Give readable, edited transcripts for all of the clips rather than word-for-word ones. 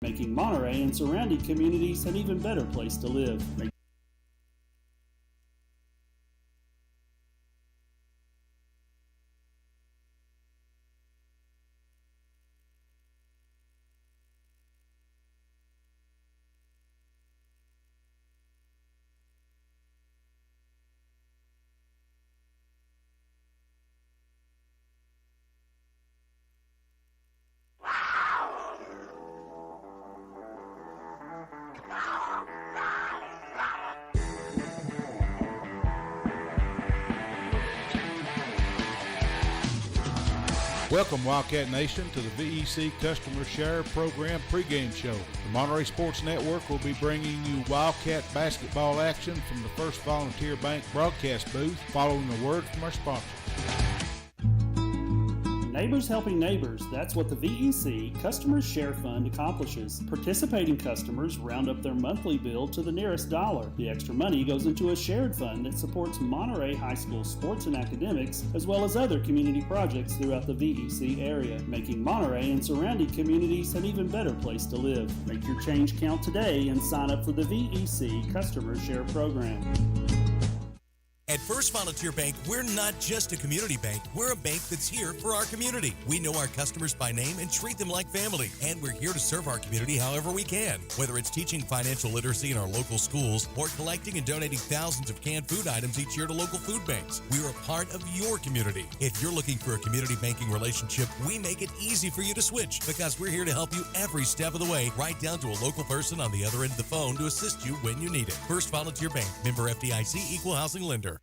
making Monterey and surrounding communities an even better place to live. Welcome, Wildcat Nation, to the VEC Customer Share Program pregame show. The Monterey Sports Network will be bringing you Wildcat basketball action from the First Volunteer Bank broadcast booth following a word from our sponsors. Neighbors helping neighbors, that's what the VEC Customer Share Fund accomplishes. Participating customers round up their monthly bill to the nearest dollar. The extra money goes into a shared fund that supports Monterey High School sports and academics, as well as other community projects throughout the VEC area, making Monterey and surrounding communities an even better place to live. Make your change count today and sign up for the VEC Customer Share Program. At First Volunteer Bank, we're not just a community bank, we're a bank that's here for our community. We know our customers by name and treat them like family, and we're here to serve our community however we can. Whether it's teaching financial literacy in our local schools or collecting and donating thousands of canned food items each year to local food banks, we're a part of your community. If you're looking for a community banking relationship, we make it easy for you to switch because we're here to help you every step of the way, right down to a local person on the other end of the phone to assist you when you need it. First Volunteer Bank, member FDIC, equal housing lender.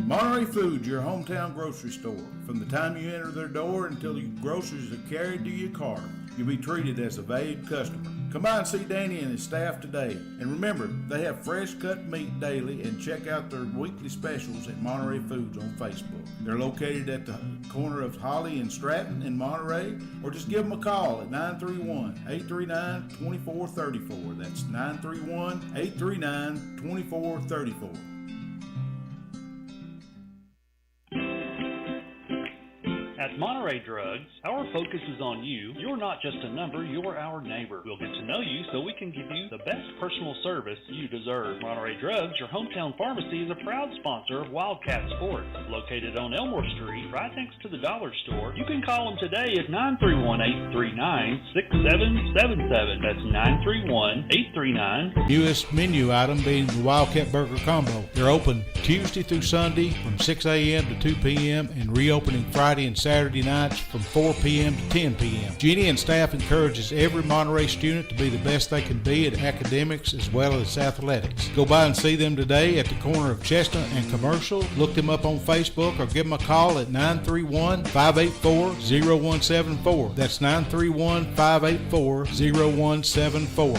Monterey Foods, your hometown grocery store. From the time you enter their door until your groceries are carried to your car, you'll be treated as a valued customer. Come by and see Danny and his staff today. And remember, they have fresh cut meat daily, and check out their weekly specials at Monterey Foods on Facebook. They're located at the corner of Holly and Stratton in Monterey, or just give them a call at 931-839-2434. That's 931-839-2434. At Monterey Drugs, our focus is on you. You're not just a number, you're our neighbor. We'll get to know you so we can give you the best personal service you deserve. Monterey Drugs, your hometown pharmacy, is a proud sponsor of Wildcat Sports. Located on Elmore Street, right next to the dollar store. You can call them today at 931-839-6777. That's 931-839. Newest menu item being the Wildcat Burger Combo. They're open Tuesday through Sunday from 6 a.m. to 2 p.m. and reopening Friday and Saturday nights from 4 p.m. to 10 p.m. Jeannie and staff encourages every Monterey student to be the best they can be at academics as well as athletics. Go by and see them today at the corner of Chestnut and Commercial. Look them up on Facebook or give them a call at 931-584-0174. That's 931-584-0174.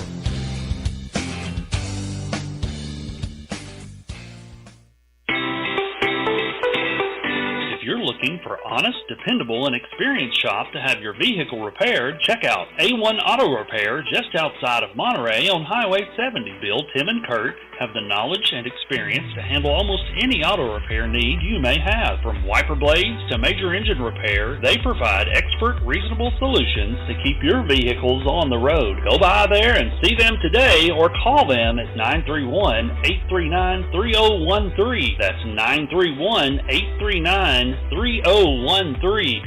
Looking for honest, dependable, and experienced shop to have your vehicle repaired, check out A1 Auto Repair just outside of Monterey on Highway 70. Bill, Tim, and Kurt have the knowledge and experience to handle almost any auto repair need you may have. From wiper blades to major engine repair, they provide expert, reasonable solutions to keep your vehicles on the road. Go by there and see them today or call them at 931-839-3013. That's 931-839-3013.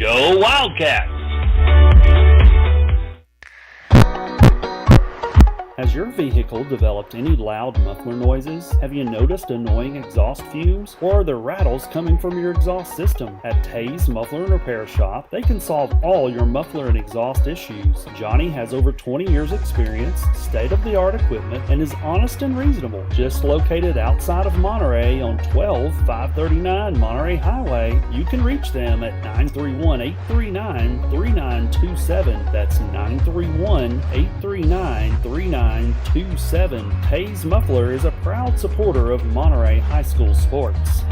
Go Wildcats! Has your vehicle developed any loud muffler noises? Have you noticed annoying exhaust fumes? Or are there rattles coming from your exhaust system? At Tay's Muffler and Repair Shop, they can solve all your muffler and exhaust issues. Johnny has over 20 years experience, state-of-the-art equipment, and is honest and reasonable. Just located outside of Monterey on 12539 Monterey Highway, you can reach them at 931-839-3927. That's 931-839-3927. Tay's Muffler is a proud supporter of Monterey High School sports.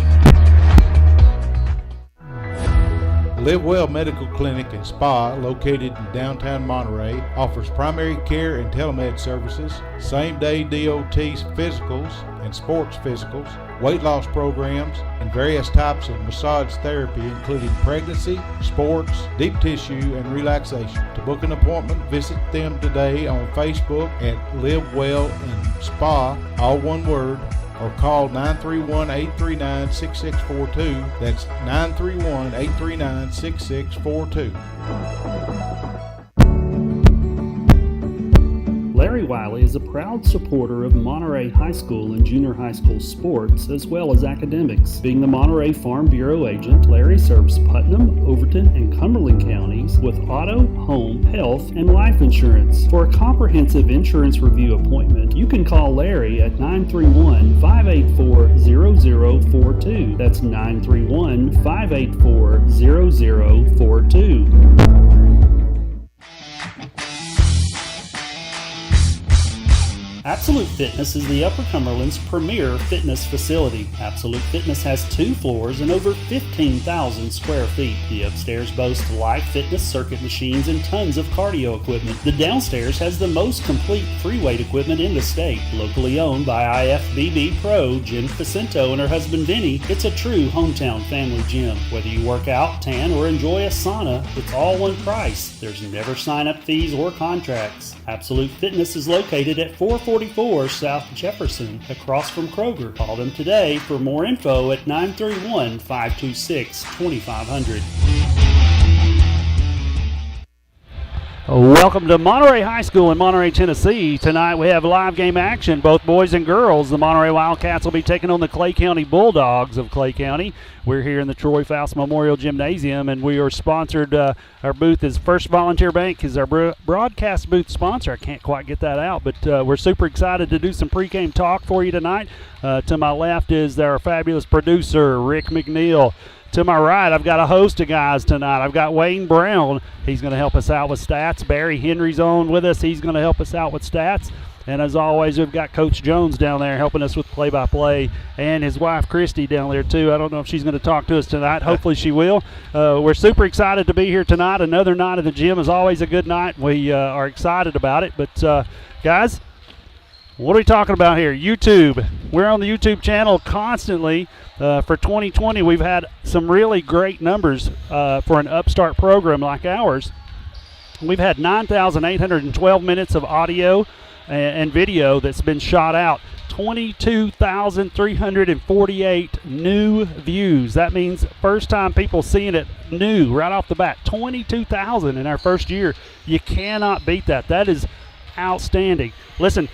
Live Well Medical Clinic and Spa, located in downtown Monterey, offers primary care and telemed services, same-day DOT physicals and sports physicals, weight loss programs, and various types of massage therapy, including pregnancy, sports, deep tissue, and relaxation. To book an appointment, visit them today on Facebook at Live Well and Spa, all one word, or call 931-839-6642. That's 931-839-6642. Larry Wiley is a proud supporter of Monterey High School and junior high school sports, as well as academics. Being the Monterey Farm Bureau agent, Larry serves Putnam, Overton, and Cumberland counties with auto, home, health, and life insurance. For a comprehensive insurance review appointment, you can call Larry at 931-584-0042. That's 931-584-0042. Absolute Fitness is the Upper Cumberland's premier fitness facility. Absolute Fitness has 2 floors and over 15,000 square feet. The upstairs boasts live fitness circuit machines and tons of cardio equipment. The downstairs has the most complete free weight equipment in the state. Locally owned by IFBB Pro Jen Facento and her husband Vinny, it's a true hometown family gym. Whether you work out, tan, or enjoy a sauna, it's all one price. There's never sign-up fees or contracts. Absolute Fitness is located at 444 South Jefferson, across from Kroger. Call them today for more info at 931-526-2500. Welcome to Monterey High School in Monterey, Tennessee. Tonight we have live game action, both boys and girls. The Monterey Wildcats will be taking on the Clay County Bulldogs of Clay County. We're here in the Troy Foust Memorial Gymnasium, and we are sponsored. Our booth is First Volunteer Bank is our broadcast booth sponsor. I can't quite get that out, but we're super excited to do some pregame talk for you tonight. To my left is our fabulous producer, Rick McNeil. To my right, I've got a host of guys tonight. I've got Wayne Brown. He's going to help us out with stats. Barry Henry's on with us. He's going to help us out with stats. And as always, we've got Coach Jones down there helping us with play-by-play, and his wife, Christy, down there, too. I don't know if she's going to talk to us tonight. Hopefully she will. We're super excited to be here tonight. Another night at the gym is always a good night. We are excited about it. But, guys, what are we talking about here? YouTube. We're on the YouTube channel constantly. For 2020, we've had some really great numbers for an upstart program like ours. We've had 9,812 minutes of audio and video that's been shot out. 22,348 new views. That means first time people seeing it new right off the bat. 22,000 in our first year. You cannot beat that. That is outstanding. Listen,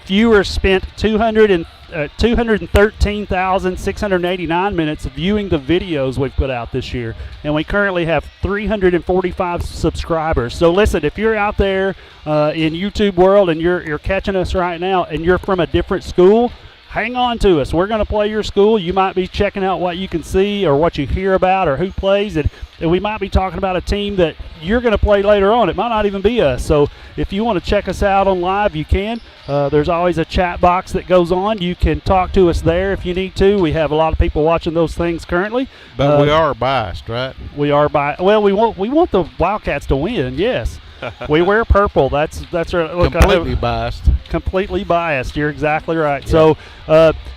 viewers spent 213,689 minutes viewing the videos we've put out this year, and we currently have 345 subscribers. So listen, if you're out there in YouTube world and you're catching us right now and you're from a different school, hang on to us. We're going to play your school. You might be checking out what you can see or what you hear about or who plays, and we might be talking about a team that you're going to play later on. It might not even be us. So if you want to check us out on live, you can. There's always a chat box that goes on. You can talk to us there if you need to. We have a lot of people watching those things currently. But we are biased, right? We are biased. Well, we want the Wildcats to win, yes. We wear purple. That's right. Look, completely biased. Completely biased. You're exactly right. Yeah. So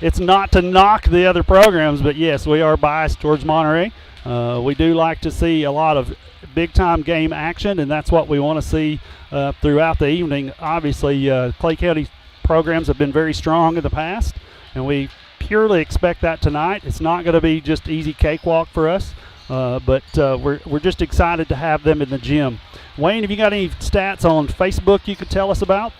it's not to knock the other programs, but yes, we are biased towards Monterey. We do like to see a lot of big-time game action, and that's what we want to see throughout the evening. Obviously, Clay County programs have been very strong in the past, and we purely expect that tonight. It's not going to be just easy cakewalk for us, but we're just excited to have them in the gym. Wayne, have you got any stats on Facebook you could tell us about?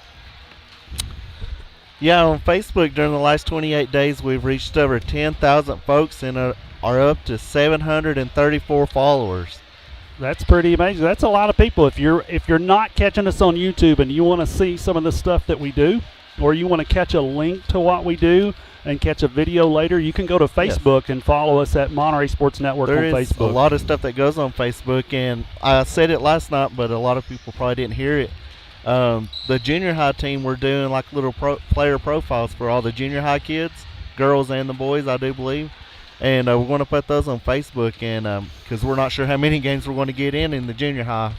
Yeah, on Facebook during the last 28 days, we've reached over 10,000 folks and are up to 734 followers. That's pretty amazing. That's a lot of people. If you're not catching us on YouTube and you want to see some of the stuff that we do, or you want to catch a link to what we do and catch a video later, you can go to Facebook and follow us at Monterey Sports Network on Facebook. There is a lot of stuff that goes on Facebook, and I said it last night, but a lot of people probably didn't hear it. The junior high team, we're doing like little player profiles for all the junior high kids, girls and the boys, I do believe. And we're going to put those on Facebook, and because we're not sure how many games we're going to get in the junior high,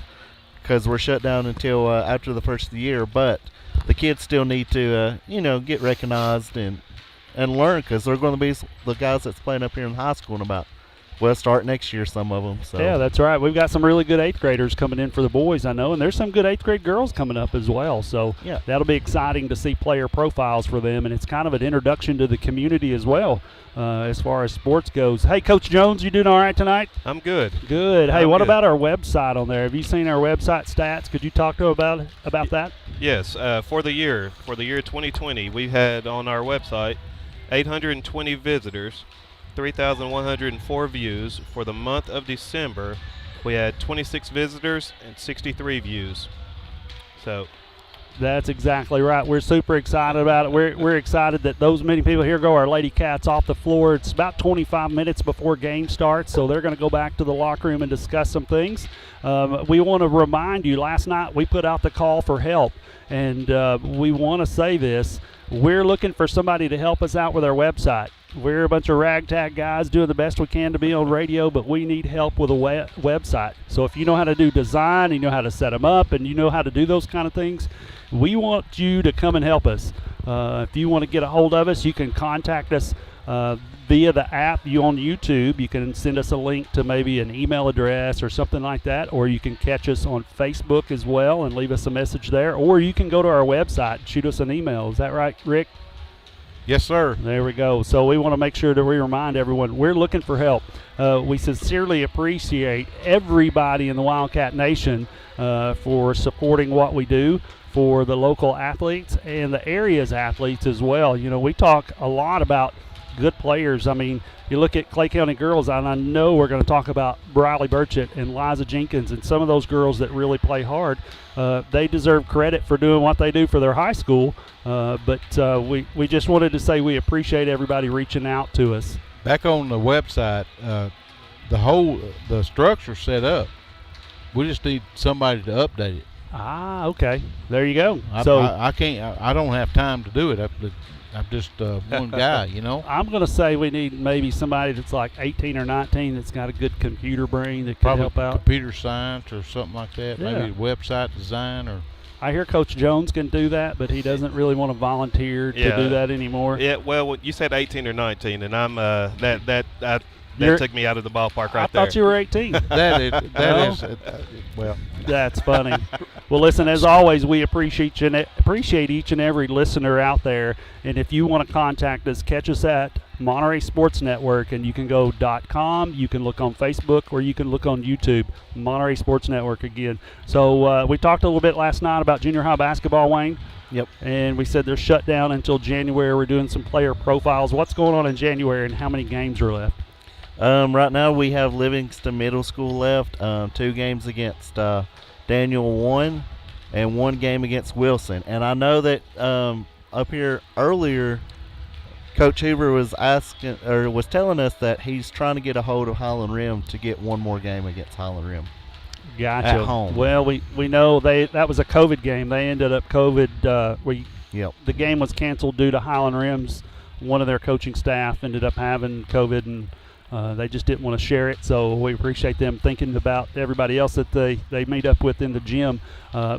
because we're shut down until after the first of the year. But the kids still need to, get recognized and and learn, because they're going to be the guys that's playing up here in high school in about, well, start next year, some of them. So. Yeah, that's right. We've got some really good 8th graders coming in for the boys, I know, and there's some good 8th grade girls coming up as well. So yeah, that'll be exciting to see player profiles for them, and it's kind of an introduction to the community as well as far as sports goes. Hey, Coach Jones, you doing all right tonight? I'm good. Good. Hey, I'm what good. about our website on there? Have you seen our website stats? Could you talk to about that? Yes, for the year 2020, we had on our website 820 visitors, 3,104 views. For the month of December, we had 26 visitors and 63 views. So that's exactly right. We're super excited about it. We're excited that those many people here go. Our Lady Cats off the floor. It's about 25 minutes before game starts, so they're going to go back to the locker room and discuss some things. We want to remind you, last night we put out the call for help, and we want to say this. We're looking for somebody to help us out with our website. We're a bunch of ragtag guys doing the best we can to be on radio, but we need help with a website. So if you know how to do design, you know how to set them up, and you know how to do those kind of things, we want you to come and help us. If you want to get a hold of us, you can contact us via the app. You on YouTube, you can send us a link to maybe an email address or something like that, or you can catch us on Facebook as well and leave us a message there, or you can go to our website and shoot us an email. Is that right, Rick? Yes, sir. There we go. So we want to make sure that we remind everyone we're looking for help. We sincerely appreciate everybody in the Wildcat Nation for supporting what we do for the local athletes and the area's athletes as well. You know, we talk a lot about good players. I mean, you look at Clay County girls, and I know we're going to talk about Briley Burchett and Liza Jenkins and some of those girls that really play hard. They deserve credit for doing what they do for their high school, but we just wanted to say we appreciate everybody reaching out to us. Back on the website, the structure set up. We just need somebody to update it. Ah, okay. There you go. I can't. I don't have time to do it. I'm just one guy, you know. I'm going to say we need maybe somebody that's like 18 or 19 that's got a good computer brain that can Probably help out. Computer science or something like that. Yeah. Maybe website design or. I hear Coach Jones can do that, but he doesn't really want to volunteer to do that anymore. Yeah, well, you said 18 or 19, and I'm that took me out of the ballpark right there. I thought you were 18. That is well. That's funny. Well, listen, as always, we appreciate each and every listener out there. And if you want to contact us, catch us at Monterey Sports Network, and you can go .com. You can look on Facebook, or you can look on YouTube. Monterey Sports Network again. So we talked a little bit last night about junior high basketball, Wayne. Yep. And we said they're shut down until January. We're doing some player profiles. What's going on in January, and how many games are left? Right now we have Livingston Middle School left, 2 games against Daniel 1 and 1 game against Wilson. And I know that up here earlier, Coach Hoover was telling us that he's trying to get a hold of Highland Rim to get 1 more game against Highland Rim. Gotcha. At home. Well, we know that was a COVID game. They ended up COVID. The game was canceled due to Highland Rim's. One of their coaching staff ended up having COVID, and they just didn't want to share it. So we appreciate them thinking about everybody else that they meet up with in the gym.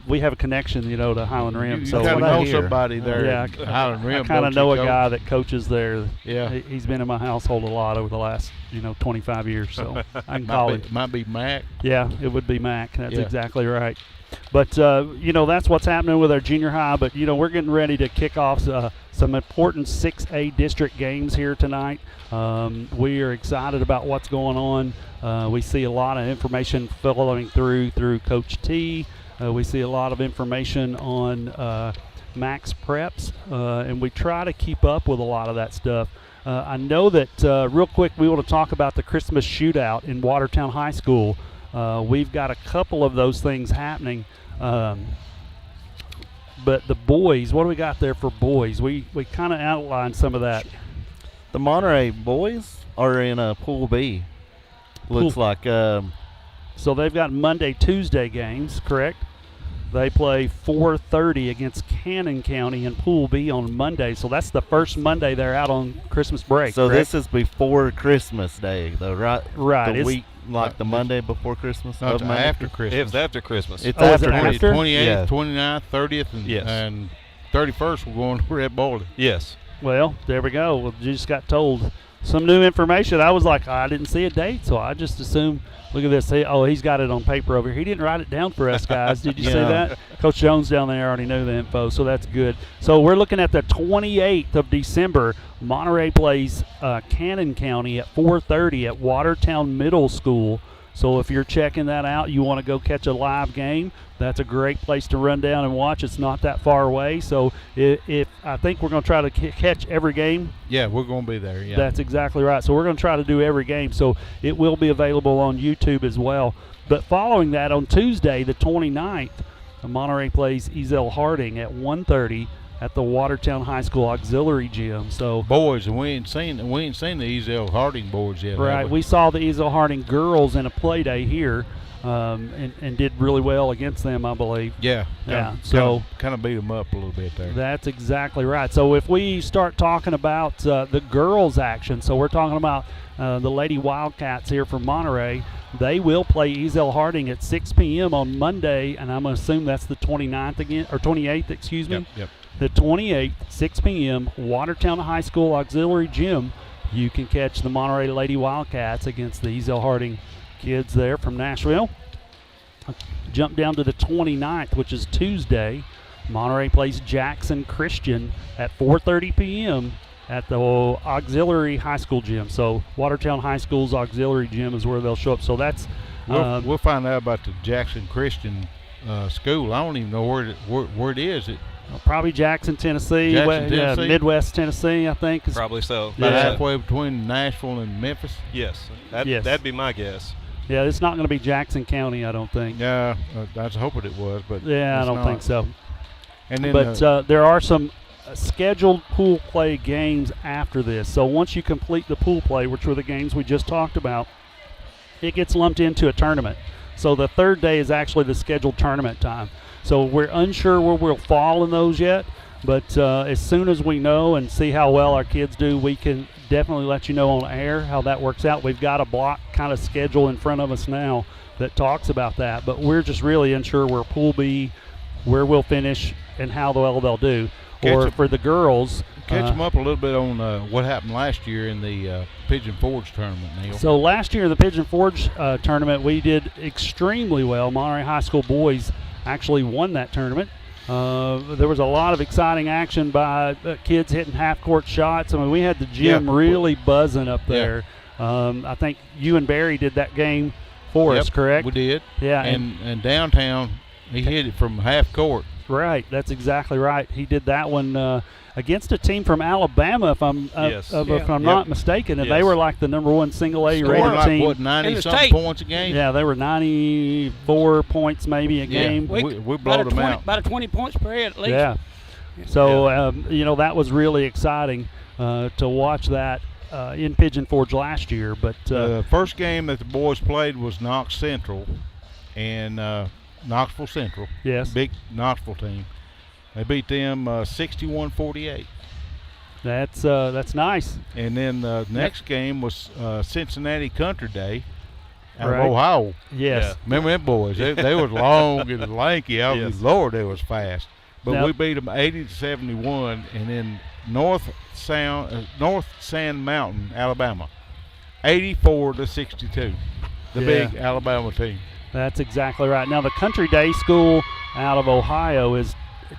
We have a connection, to Highland Rim. You so kind of know here. somebody there. Yeah, at Highland Rim. I kind of know a coach? guy that coaches there. Yeah. He's been in my household a lot over the last 25 years. So I can call him. Might be Mac. Yeah, it would be Mac. That's Yeah. exactly right. But, that's what's happening with our junior high. But, we're getting ready to kick off some important 6A district games here tonight. We are excited about what's going on. We see a lot of information flowing through Coach T. We see a lot of information on Max Preps, and we try to keep up with a lot of that stuff. I know that real quick we want to talk about the Christmas shootout in Watertown High School. We've got a couple of those things happening. But the boys, what do we got there for boys? We kind of outlined some of that. The Monterey boys are in Pool B. Looks like. So they've got Monday, Tuesday games, correct? They play 4:30 against Cannon County in Pool B on Monday. So that's the first Monday they're out on Christmas break. So correct? this is before Christmas Day, though, right? Right. The week, like the Monday before Christmas? No, it's after Christmas. It was after Christmas. It's Oh, is after it Christmas. after? 28th, Yeah. 29th, 30th, Yes. and 31st we're going to Red Boiler. Yes. Well, there we go. Well, you just got told some new information. I was like, I didn't see a date, so I just assumed. Look at this. He's got it on paper over here. He didn't write it down for us, guys. Did you see that? Coach Jones down there already knew the info, so that's good. So we're looking at the 28th of December. Monterey plays Cannon County at 4:30 at Watertown Middle School. So if you're checking that out, you want to go catch a live game, that's a great place to run down and watch. It's not that far away. So if I think we're going to try to catch every game. Yeah, we're going to be there, yeah. That's exactly right. So we're going to try to do every game. So it will be available on YouTube as well. But following that, on Tuesday, the 29th, Monterey plays Ezel Harding at 1:30 at the Watertown High School Auxiliary Gym. So boys, and we ain't seen the Ezel Harding boys yet. Right, we saw the Ezel Harding girls in a play day here, and did really well against them, I believe. Yeah. So kind of beat them up a little bit there. That's exactly right. So if we start talking about the girls' action, so we're talking about the Lady Wildcats here from Monterey. They will play Ezel Harding at 6 p.m. on Monday, and I'm going to assume that's the 29th again, or 28th, excuse me. Yep. The 28th, 6 p.m., Watertown High School Auxiliary Gym. You can catch the Monterey Lady Wildcats against the Ezel Harding kids there from Nashville. Jump down to the 29th, which is Tuesday. Monterey plays Jackson Christian at 4:30 p.m. at the Auxiliary High School Gym. So Watertown High School's Auxiliary Gym is where they'll show up. So that's we'll find out about the Jackson Christian school. I don't even know where it is. Probably Jackson, Tennessee. Tennessee? Midwest Tennessee, I think. Probably so. About halfway between Nashville and Memphis. Yes. Yes. That'd be my guess. Yeah, it's not going to be Jackson County, I don't think. Yeah, I was hoping it was, but yeah, I don't think so. And then, but there are some scheduled pool play games after this. So once you complete the pool play, which were the games we just talked about, it gets lumped into a tournament. So the third day is actually the scheduled tournament time. So we're unsure where we'll fall in those yet, but as soon as we know and see how well our kids do, we can definitely let you know on air how that works out. We've got a block kind of schedule in front of us now that talks about that, but we're just really unsure where Pool B, where we'll finish, and how well they'll do. For the girls, catch them up a little bit on what happened last year in the Pigeon Forge tournament, Neil. So last year in the Pigeon Forge tournament, we did extremely well. Monterey High School boys actually won that tournament. There was a lot of exciting action by kids hitting half-court shots. I mean, we had the gym really buzzing up there. Yeah. I think you and Barry did that game for us, correct? We did. Yeah. And downtown, he hit it from half-court. Right, that's exactly right. He did that one against a team from Alabama, if I'm not mistaken, and they were like the number one single A rated team. What, 90-something points a game? Yeah, they were 94 points maybe a game. We blowed them out. About 20 points spread at least. Yeah. So that was really exciting to watch that in Pigeon Forge last year. But the first game that the boys played was Knox Central, and Knoxville Central. Yes. Big Knoxville team. They beat them 61-48. That's nice. And then the next game was Cincinnati Country Day out of Ohio. Yes. Yeah. Remember them boys? They was long and lanky. Lord, they was fast. But we beat them 80-71. And then North Sand Mountain, Alabama, 84-62. The big Alabama team. That's exactly right. Now, the Country Day School out of Ohio is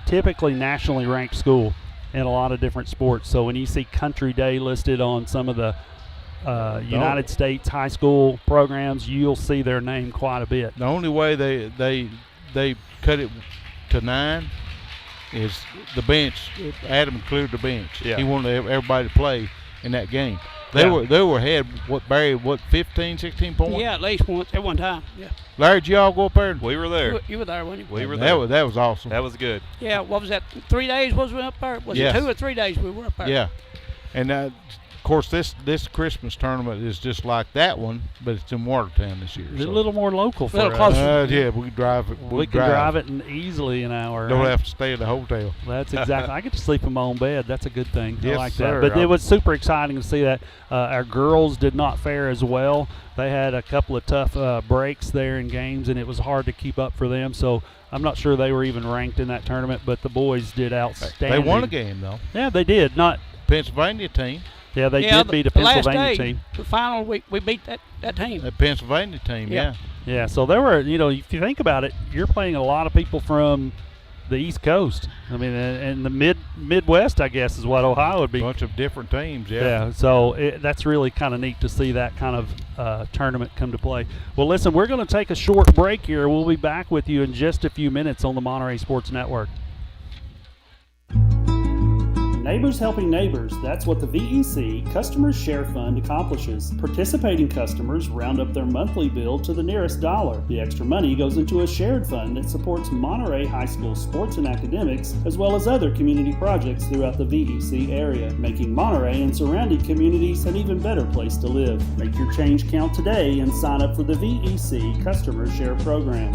typically nationally ranked school in a lot of different sports. So when you see Country Day listed on some of the United States high school programs, you'll see their name quite a bit. The only way they cut it to 9 is the bench. Adam cleared the bench. Yeah. He wanted everybody to play in that game. They were ahead, Barry, 15, 16 points? Yeah, at least once at one time. Yeah. Larry, did y'all go up there? We were there. You were there, weren't you? We were there. That was awesome. That was good. Yeah, what was that, 3 days was we up there? Was it 2 or 3 days we were up there? Yeah. And, of course, this Christmas tournament is just like that one, but it's in Watertown this year. It's a little more local for us. Yeah, we can drive it. We can drive it in easily an hour. Don't have to stay at the hotel. That's exactly. I get to sleep in my own bed. That's a good thing. Yes, I like sir. that. But it was super exciting to see that. Our girls did not fare as well. They had a couple of tough breaks there in games, and it was hard to keep up for them. So I'm not sure they were even ranked in that tournament, but the boys did outstanding. They won a game, though. Yeah, they did. Not Pennsylvania team. Yeah, they did beat a Pennsylvania last day, team. The final, we beat that team. The Pennsylvania team, yeah. Yeah, so there were, if you think about it, you're playing a lot of people from the East Coast. I mean, and the Midwest, I guess, is what Ohio would be. A bunch of different teams, yeah. Yeah, so that's really kind of neat to see that kind of tournament come to play. Well, listen, we're going to take a short break here. We'll be back with you in just a few minutes on the Monterey Sports Network. Neighbors helping neighbors, that's what the VEC Customers Share Fund accomplishes. Participating customers round up their monthly bill to the nearest dollar. The extra money goes into a shared fund that supports Monterey High School sports and academics, as well as other community projects throughout the VEC area, making Monterey and surrounding communities an even better place to live. Make your change count today and sign up for the VEC Customers Share Program.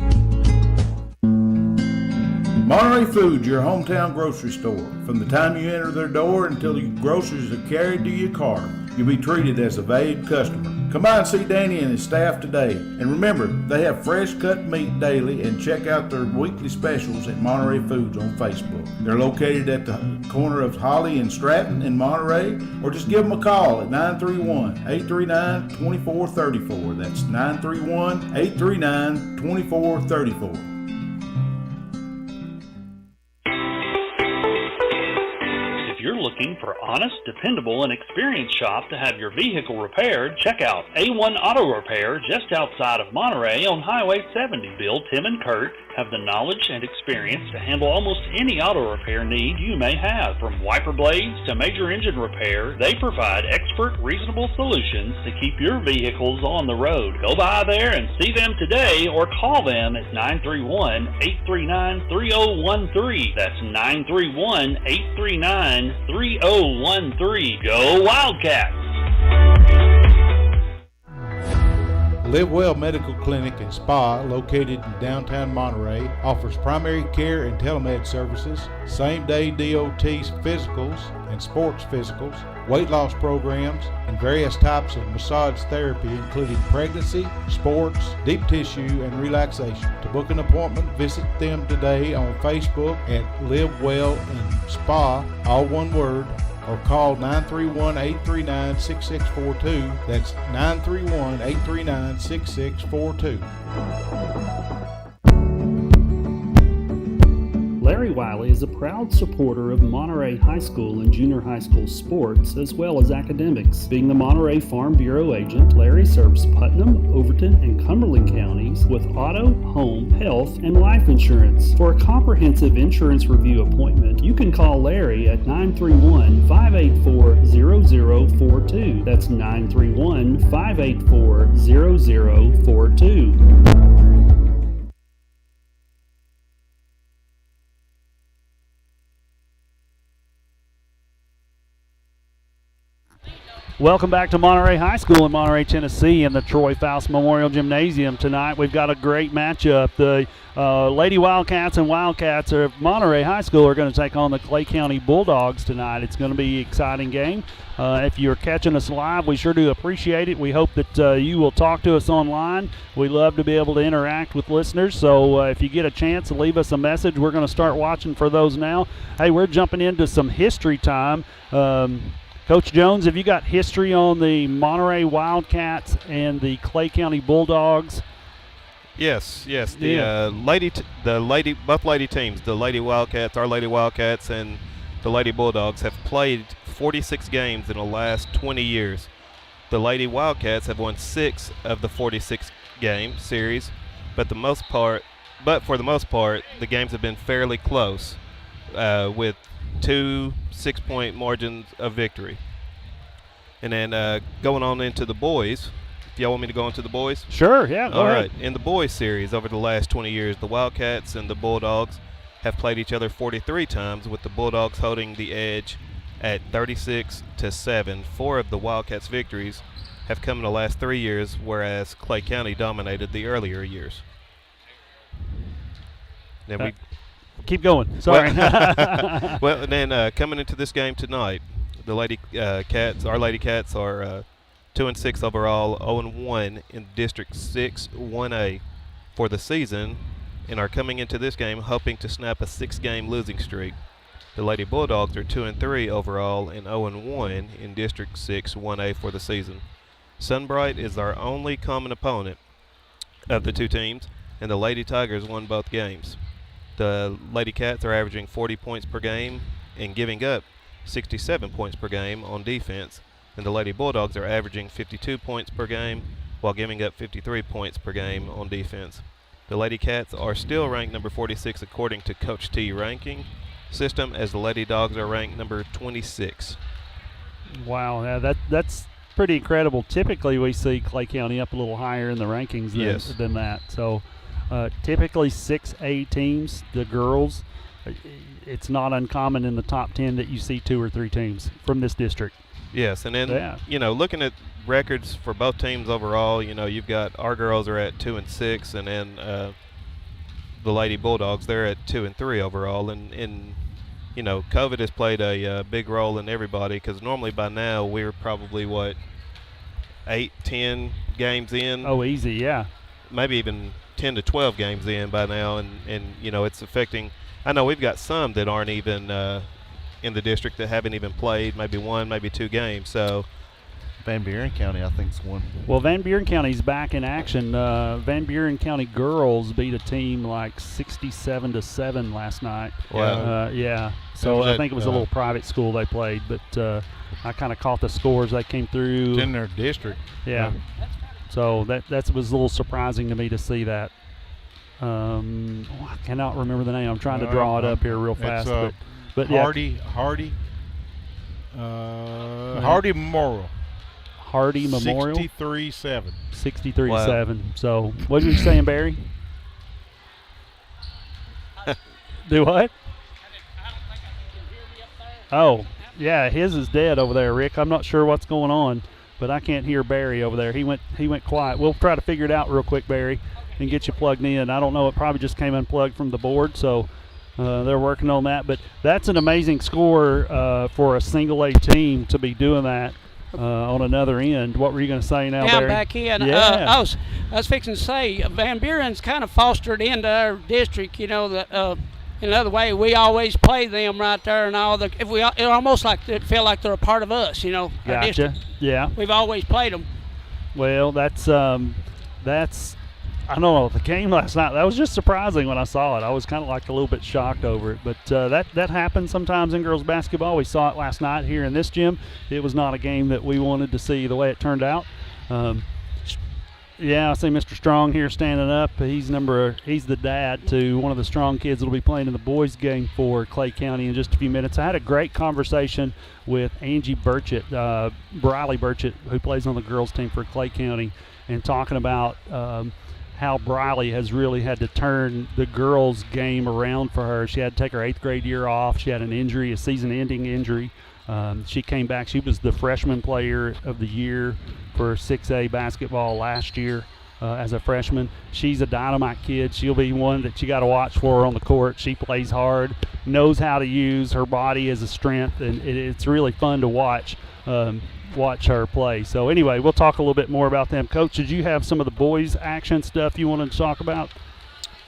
Monterey Foods, your hometown grocery store. From the time you enter their door until your groceries are carried to your car, you'll be treated as a valued customer. Come by and see Danny and his staff today. And remember, they have fresh cut meat daily, and check out their weekly specials at Monterey Foods on Facebook. They're located at the corner of Holly and Stratton in Monterey, or just give them a call at 931-839-2434. That's 931-839-2434. Looking for honest, dependable, and experienced shop to have your vehicle repaired, check out A1 Auto Repair just outside of Monterey on Highway 70. Bill, Tim, and Kurt have the knowledge and experience to handle almost any auto repair need you may have. From wiper blades to major engine repair, they provide expert, reasonable solutions to keep your vehicles on the road. Go by there and see them today or call them at 931-839-3013. That's 931-839-3013. Go Wildcats! Live Well Medical Clinic and Spa, located in downtown Monterey, offers primary care and telemed services, same-day DOT physicals and sports physicals, weight loss programs, and various types of massage therapy, including pregnancy, sports, deep tissue, and relaxation. To book an appointment, visit them today on Facebook at Live Well and Spa, all one word, or call 931-839-6642. That's 931-839-6642. Larry Wiley is a proud supporter of Monterey High School and junior high school sports, as well as academics. Being the Monterey Farm Bureau agent, Larry serves Putnam, Overton, and Cumberland counties with auto, home, health, and life insurance. For a comprehensive insurance review appointment, you can call Larry at 931-584-0042. That's 931-584-0042. Welcome back to Monterey High School in Monterey, Tennessee, in the Troy Foust Memorial Gymnasium tonight. We've got a great matchup. The Lady Wildcats and Wildcats of Monterey High School are going to take on the Clay County Bulldogs tonight. It's going to be an exciting game. If you're catching us live, we sure do appreciate it. We hope that you will talk to us online. We love to be able to interact with listeners, so if you get a chance to leave us a message, we're going to start watching for those now. Hey, we're jumping into some history time. Coach Jones, have you got history on the Monterey Wildcats and the Clay County Bulldogs? Yes. Both lady teams, the Lady Wildcats, our Lady Wildcats, and the Lady Bulldogs have played 46 games in the last 20 years. The Lady Wildcats have won 6 of the 46 game series, but for the most part, the games have been fairly close, with 2 6-point margins of victory. And then going on into the boys, if y'all want me to go into the boys? Sure, yeah. All right. In the boys series over the last 20 years, the Wildcats and the Bulldogs have played each other 43 times, with the Bulldogs holding the edge at 36-7. 4 of the Wildcats' victories have come in the last 3 years, whereas Clay County dominated the earlier years. Then keep going. Sorry. Well, and then coming into this game tonight, the Lady Cats, our Lady Cats, are 2-6 overall, 0-1 in District 6 1A for the season, and are coming into this game hoping to snap a 6-game losing streak. The Lady Bulldogs are 2-3 overall and 0-1 in District 6 1A for the season. Sunbright is our only common opponent of the two teams, and the Lady Tigers won both games. The Lady Cats are averaging 40 points per game and giving up 67 points per game on defense, and the Lady Bulldogs are averaging 52 points per game while giving up 53 points per game on defense. The Lady Cats are still ranked number 46 according to Coach T ranking system, as the Lady Dogs are ranked number 26. Wow, yeah, that's pretty incredible. Typically, we see Clay County up a little higher in the rankings than that. So, typically 6A teams, the girls, it's not uncommon in the top 10 that you see 2 or 3 teams from this district. Yes, and then, looking at records for both teams overall, you've got our girls are at 2-6, and then the Lady Bulldogs, they're at 2-3 overall. And COVID has played a big role in everybody, because normally by now we're probably, 8-10 games in? Oh, easy, yeah. Maybe even 10 to 12 games in by now, and it's affecting. I know we've got some that aren't even in the district that haven't even played maybe 1, maybe 2 games. So Van Buren County, I think, is one. Well, Van Buren County's back in action. Van Buren County girls beat a team like 67-7 last night. Wow. Yeah. So I think it was a little private school they played, but I kind of caught the scores. They came through. It's in their district. Yeah. So that was a little surprising to me to see that. I cannot remember the name. I'm trying to draw it up here real fast. But Hardy Memorial. Hardy Memorial. 63-7. 63-7. Wow. So what were you saying, Barry? Do what? Oh, yeah, his is dead over there, Rick. I'm not sure what's going on, but I can't hear Barry over there. He went quiet. We'll try to figure it out real quick, Barry, and get you plugged in. I don't know. It probably just came unplugged from the board, so they're working on that. But that's an amazing score for a single A team to be doing that on another end. What were you going to say now, Barry? I'm back in. Yeah. I was fixing to say Van Buren's kind of fostered into our district. That another way we always play them right there, and all it almost like it feel like they're a part of us. Our Gotcha. district. Yeah. We've always played them. Well, that's I don't know, the game last night, that was just surprising when I saw it. I was kind of like a little bit shocked over it. But that happens sometimes in girls basketball. We saw it last night here in this gym. It was not a game that we wanted to see the way it turned out. Yeah, I see Mr. Strong here standing up. He's the dad to one of the Strong kids that will be playing in the boys game for Clay County in just a few minutes. I had a great conversation with Angie Burchett, Briley Burchett, who plays on the girls team for Clay County, and talking about how Briley has really had to turn the girls' game around for her. She had to take her 8th grade year off. She had an injury, a season-ending injury. She came back. She was the freshman player of the year for 6A basketball last year as a freshman. She's a dynamite kid. She'll be one that you got to watch for on the court. She plays hard, knows how to use her body as a strength, and it's really fun to watch her play. So anyway, we'll talk a little bit more about them. Coach, did you have some of the boys' action stuff you wanted to talk about?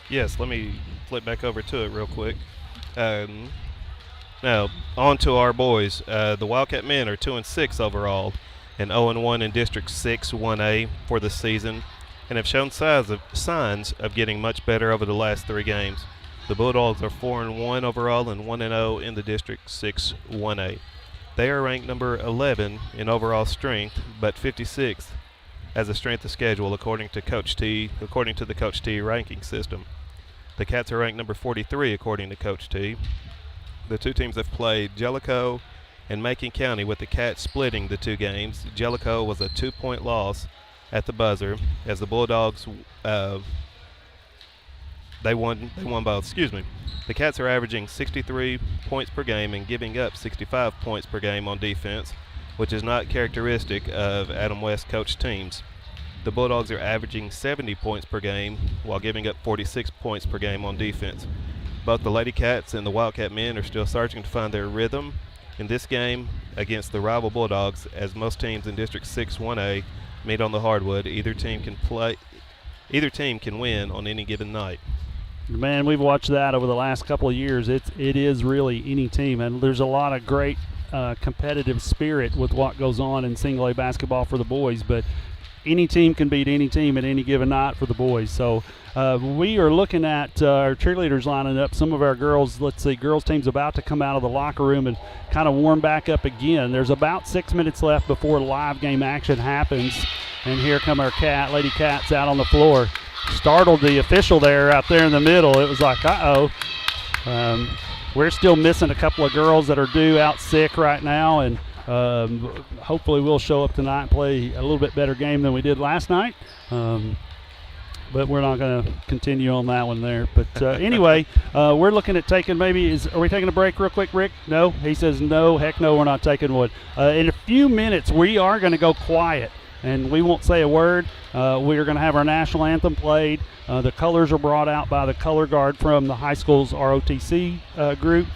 Yes, let me flip back over to it real quick. Now, on to our boys. The Wildcat men are 2-6 overall and 0-1 in District 6 1A for the season, and have shown signs of getting much better over the last 3 games. The Bulldogs are 4-1 overall and 1-0 in the District 6 1A. They are ranked number 11 in overall strength, but 56th as a strength of schedule according to the Coach T ranking system. The Cats are ranked number 43 according to Coach T. The two teams have played Jellicoe and Macon County, with the Cats splitting the 2 games. Jellicoe was a 2-point loss at the buzzer, as the Bulldogs they won both. The Cats are averaging 63 points per game and giving up 65 points per game on defense, which is not characteristic of Adam West coach teams. The Bulldogs are averaging 70 points per game while giving up 46 points per game on defense. Both the Lady Cats and the Wildcat men are still searching to find their rhythm in this game against the rival Bulldogs, as most teams in District 6 1A meet on the hardwood. Either team can win on any given night. Man, we've watched that over the last couple of years. It is really any team, and there's a lot of great competitive spirit with what goes on in single A basketball for the boys, but any team can beat any team at any given night for the boys. So we are looking at our cheerleaders lining up. Some of our girls, let's see, girls team's about to come out of the locker room and kind of warm back up again. There's about 6 minutes left before live game action happens, and here come our Lady Cats out on the floor. Startled the official there out there in the middle. It was like, uh-oh. We're still missing a couple of girls that are due out sick right now, and hopefully we'll show up tonight and play a little bit better game than we did last night. But we're not going to continue on that one there. But anyway, we're looking at taking are we taking a break real quick, Rick? No? He says no. Heck no, we're not taking one. In a few minutes, we are going to go quiet, and we won't say a word. We are going to have our national anthem played. The colors are brought out by the color guard from the high school's ROTC group.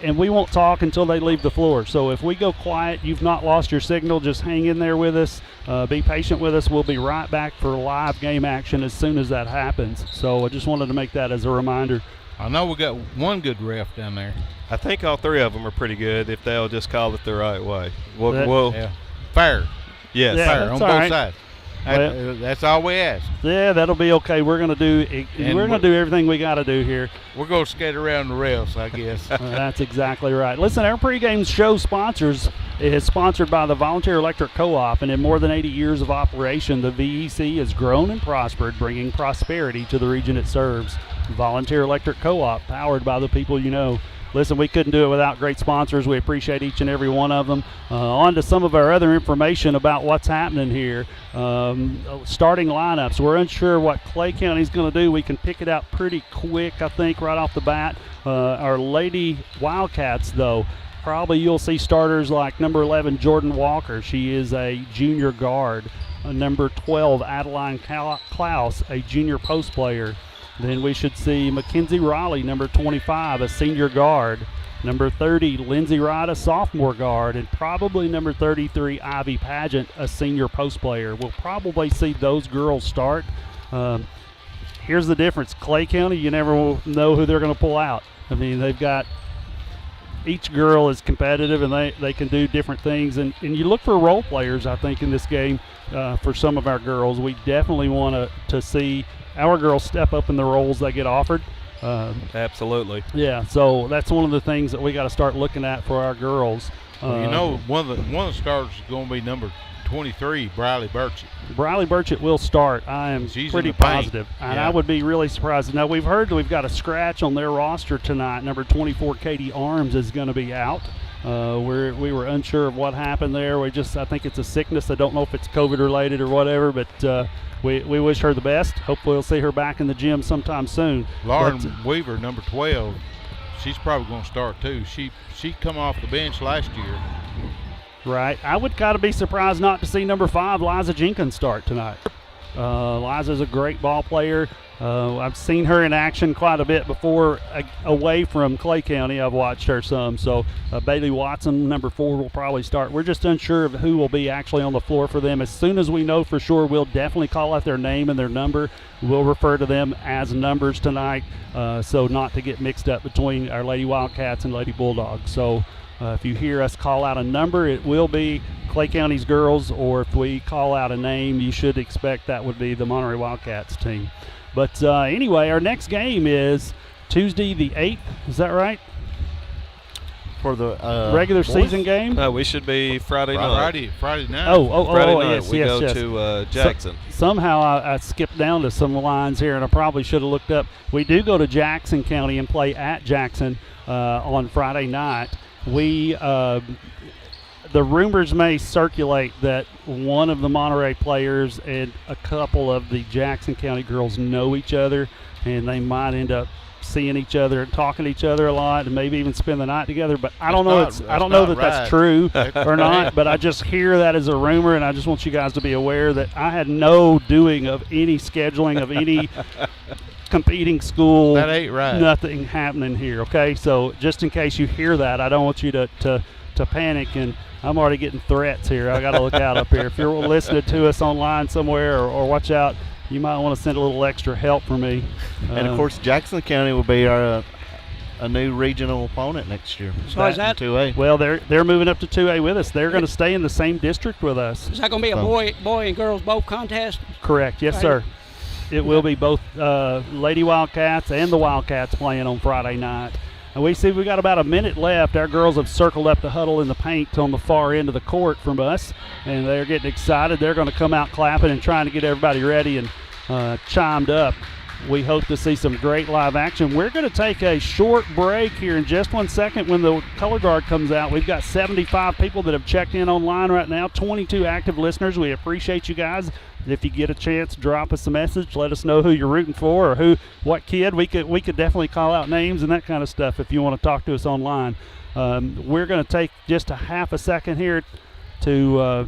And we won't talk until they leave the floor. So if we go quiet, you've not lost your signal. Just hang in there with us. Be patient with us. We'll be right back for live game action as soon as that happens. So I just wanted to make that as a reminder. I know we got one good ref down there. I think all three of them are pretty good if they'll just call it the right way. Fair. Yes. Fair on both right. sides. That's all we ask. Yeah, that'll be okay. We're going to do everything we got to do here. We're going to skate around the rails, I guess. That's exactly right. Listen, our pregame show is sponsored by the Volunteer Electric Co-op, and in more than 80 years of operation, the VEC has grown and prospered, bringing prosperity to the region it serves. Volunteer Electric Co-op, powered by the people you know. Listen, we couldn't do it without great sponsors. We appreciate each and every one of them. On to some of our other information about what's happening here. Starting lineups. We're unsure what Clay County's going to do. We can pick it out pretty quick, I think, right off the bat. Our Lady Wildcats, though, probably you'll see starters like number 11, Jordan Walker. She is a junior guard. Number 12, Adeline Klaus, a junior post player. Then we should see Mackenzie Raleigh, number 25, a senior guard. Number 30, Lindsay Wright, a sophomore guard. And probably number 33, Ivy Pageant, a senior post player. We'll probably see those girls start. Here's the difference. Clay County, you never know who they're going to pull out. I mean, they've got each girl is competitive, and they can do different things. And you look for role players, I think, in this game for some of our girls. We definitely want to see our girls step up in the roles they get offered. Absolutely. Yeah, so that's one of the things that we got to start looking at for our girls. One of the starters is going to be number 23, Briley Burchett. Briley Burchett will start. I am pretty positive. And I would be really surprised. Now, we've heard we've got a scratch on their roster tonight. Number 24, Katie Arms, is going to be out. We were unsure of what happened there. I think it's a sickness. I don't know if it's COVID related or whatever, but we wish her the best. Hopefully we'll see her back in the gym sometime soon. Lauren Weaver, number 12, she's probably going to start too. She come off the bench last year. Right. I would kind of be surprised not to see number 5, Liza Jenkins, start tonight. Liza's a great ball player. I've seen her in action quite a bit before away from Clay County. I've watched her some. So Bailey Watson, number 4, will probably start. We're just unsure of who will be actually on the floor for them. As soon as we know for sure, we'll definitely call out their name and their number. We'll refer to them as numbers tonight, so not to get mixed up between our Lady Wildcats and Lady Bulldogs. So if you hear us call out a number, it will be Clay County's girls, or if we call out a name, you should expect that would be the Monterey Wildcats team. But anyway, our next game is Tuesday the 8th. Is that right? For the regular season game? We should be Friday night. Friday night. Friday night. Yes, we yes, go yes. to Jackson. Somehow I skipped down to some lines here, and I probably should have looked up. We do go to Jackson County and play at Jackson on Friday night. The rumors may circulate that one of the Monterey players and a couple of the Jackson County girls know each other, and they might end up seeing each other and talking to each other a lot, and maybe even spend the night together. But I don't know. I don't know that that's true or not. But I just hear that as a rumor, and I just want you guys to be aware that I had no doing of any scheduling of any competing school. That ain't right. Nothing happening here. Okay, so just in case you hear that, I don't want you to panic. And I'm already getting threats here. I got to look out up here. If you're listening to us online somewhere, or watch out, you might want to send a little extra help for me. And of course, Jackson County will be our a new regional opponent next year. So is that 2A? Well, they're moving up to 2A with us. They're going to stay in the same district with us. Is that going to be a boy and girls both contest? Correct. Yes, sir. It will be both Lady Wildcats and the Wildcats playing on Friday night. And we got about a minute left. Our girls have circled up the huddle in the paint on the far end of the court from us, and they're getting excited. They're going to come out clapping and trying to get everybody ready and chimed up. We hope to see some great live action. We're going to take a short break here in just 1 second when the color guard comes out. We've got 75 people that have checked in online right now, 22 active listeners. We appreciate you guys. If you get a chance, drop us a message. Let us know who you're rooting for or what kid. We could definitely call out names and that kind of stuff if you want to talk to us online. We're going to take just a half a second here to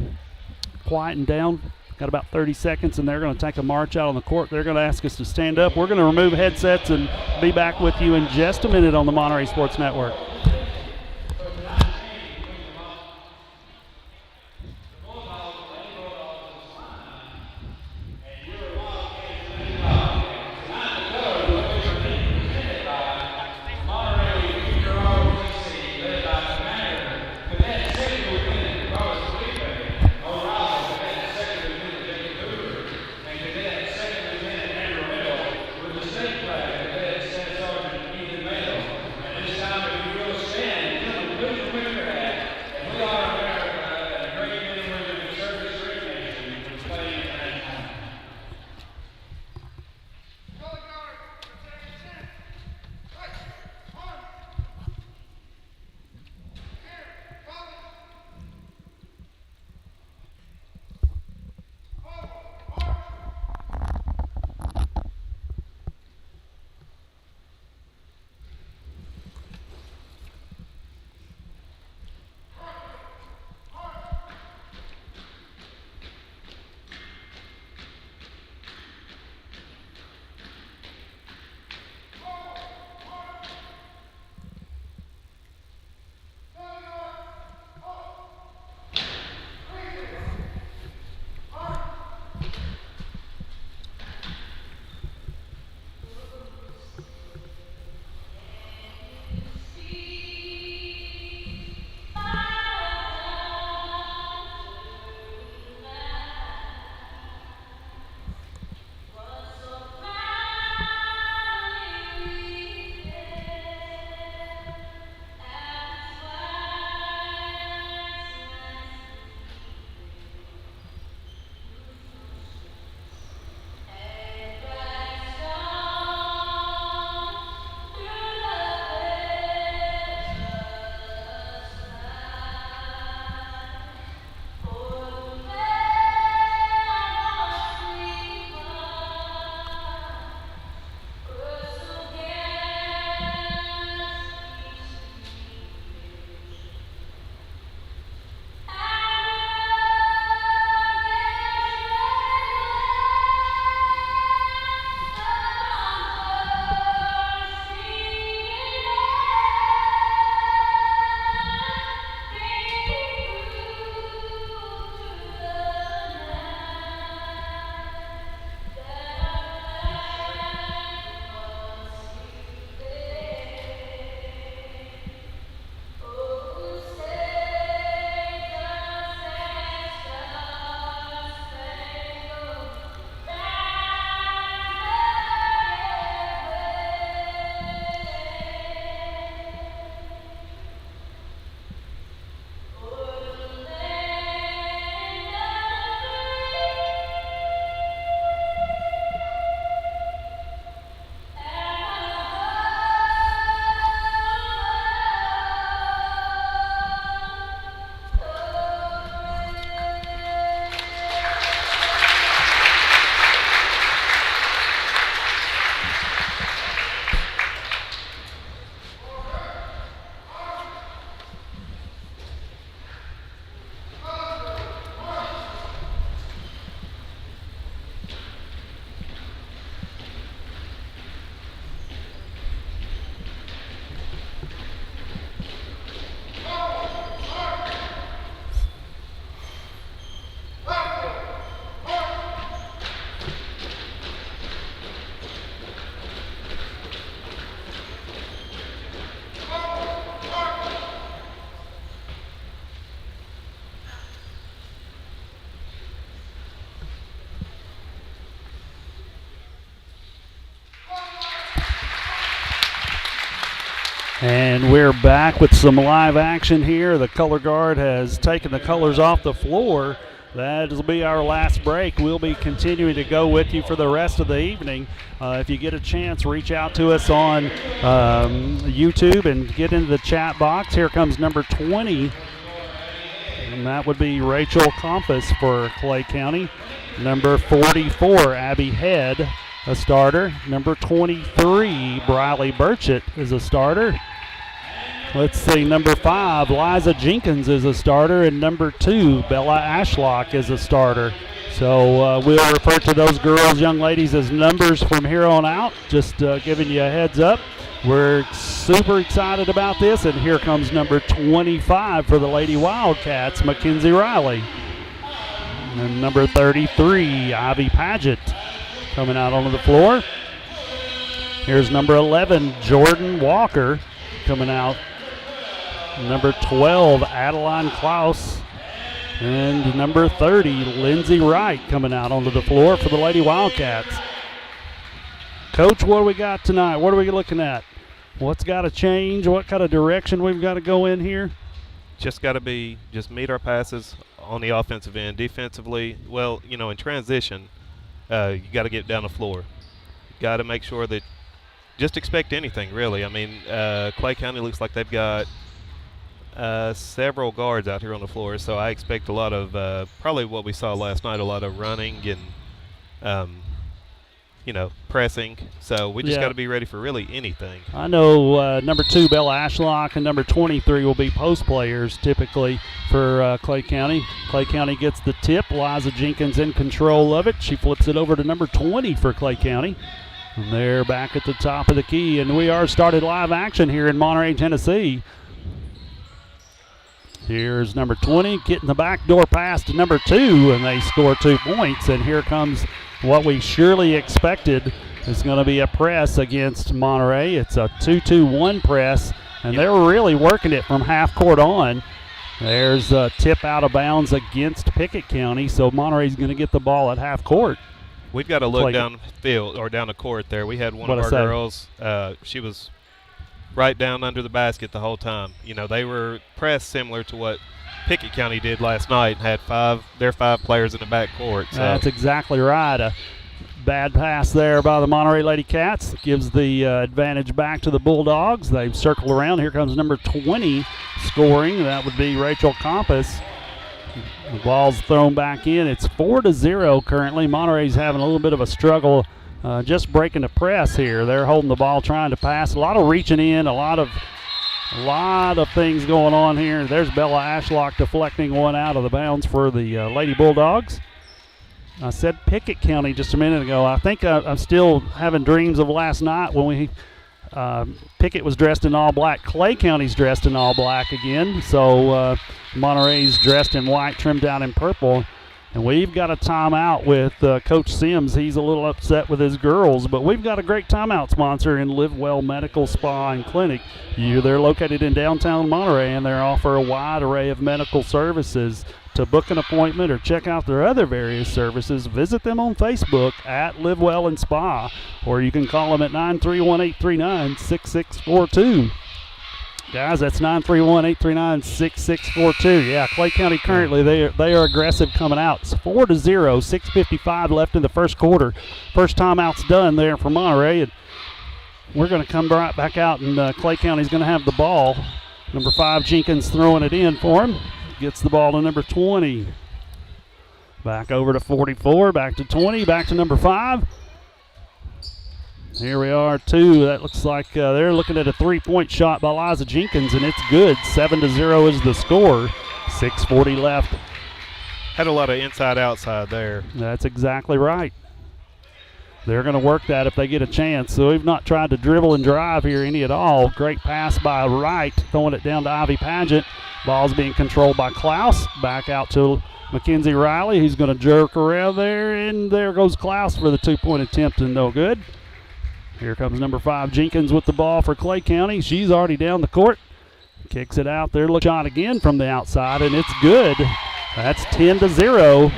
quieten down. Got about 30 seconds, and they're going to take a march out on the court. They're going to ask us to stand up. We're going to remove headsets and be back with you in just a minute on the Monterey Sports Network. And we're back with some live action here. The color guard has taken the colors off the floor. That'll be our last break. We'll be continuing to go with you for the rest of the evening. If you get a chance, reach out to us on YouTube and get into the chat box. Here comes number 20, and that would be Rachel Compass for Clay County. Number 44, Abby Head, a starter. Number 23, Briley Burchett is a starter. Let's see, number 5, Liza Jenkins is a starter, and number 2, Bella Ashlock is a starter. So we'll refer to those girls, young ladies, as numbers from here on out. Just giving you a heads up. We're super excited about this, and here comes number 25 for the Lady Wildcats, Mackenzie Riley. And number 33, Ivy Paget, coming out onto the floor. Here's number 11, Jordan Walker, coming out. Number 12, Adeline Klaus. And number 30, Lindsay Wright, coming out onto the floor for the Lady Wildcats. Coach, what do we got tonight? What are we looking at? What's got to change? What kind of direction we've got to go in here? Just meet our passes on the offensive end. Defensively, well, in transition, you got to get down the floor. You got to make sure that just expect anything, really. I mean, Clay County looks like they've got several guards out here on the floor, so I expect a lot of probably what we saw last night, a lot of running and pressing. So we just got to be ready for really anything. I know number 2, Bella Ashlock, and number 23 will be post players typically for Clay County. Clay County gets the tip. Liza Jenkins in control of it. She flips it over to number 20 for Clay County. And they're back at the top of the key, and we are started live action here in Monterey, Tennessee. Here's number 20 getting the backdoor pass to number 2, and they score 2 points. And here comes what we surely expected is going to be a press against Monterey. It's a 2-2-1 press, and they're really working it from half court on. There's a tip out of bounds against Pickett County, so Monterey's going to get the ball at half court. We've got to look down field or down the court there. We had one of our girls, she was right down under the basket the whole time. They were pressed similar to what Pickett County did last night and had their 5 players in the back court. So. That's exactly right. A bad pass there by the Monterey Lady Cats gives the advantage back to the Bulldogs. They've circled around. Here comes number 20 scoring. That would be Rachel Compass. The ball's thrown back in. It's 4-0 currently. Monterey's having a little bit of a struggle just breaking the press here. They're holding the ball, trying to pass. A lot of reaching in, a lot of things going on here. There's Bella Ashlock deflecting one out of the bounds for the Lady Bulldogs. I said Pickett County just a minute ago. I think I'm still having dreams of last night when Pickett was dressed in all black. Clay County's dressed in all black again. So Monterey's dressed in white, trimmed out in purple. And we've got a timeout with Coach Sims. He's a little upset with his girls, but we've got a great timeout sponsor in Live Well Medical Spa and Clinic. They're located in downtown Monterey, and they offer a wide array of medical services. To book an appointment or check out their other various services, visit them on Facebook at Live Well and Spa, or you can call them at 931-839-6642. Guys, that's 931-839-6642. Yeah, Clay County currently, they are aggressive coming out. It's 4-0, 6:55 left in the first quarter. First timeout's done there for Monterey, and we're going to come right back out, and Clay County's going to have the ball. Number 5, Jenkins throwing it in for him. Gets the ball to number 20. Back over to 44, back to 20, back to number 5. Here we are, 2. That looks like they're looking at a 3-point shot by Liza Jenkins, and it's good. 7-0 is the score. 6:40 left. Had a lot of inside-outside there. That's exactly right. They're going to work that if they get a chance. So we've not tried to dribble and drive here any at all. Great pass by Wright, throwing it down to Ivy Paget. Ball's being controlled by Klaus. Back out to Mackenzie Riley. He's going to jerk around there, and there goes Klaus for the 2-point attempt, and no good. Here comes number 5, Jenkins, with the ball for Clay County. She's already down the court. Kicks it out there. Look, shot again from the outside, and it's good. That's 10-0.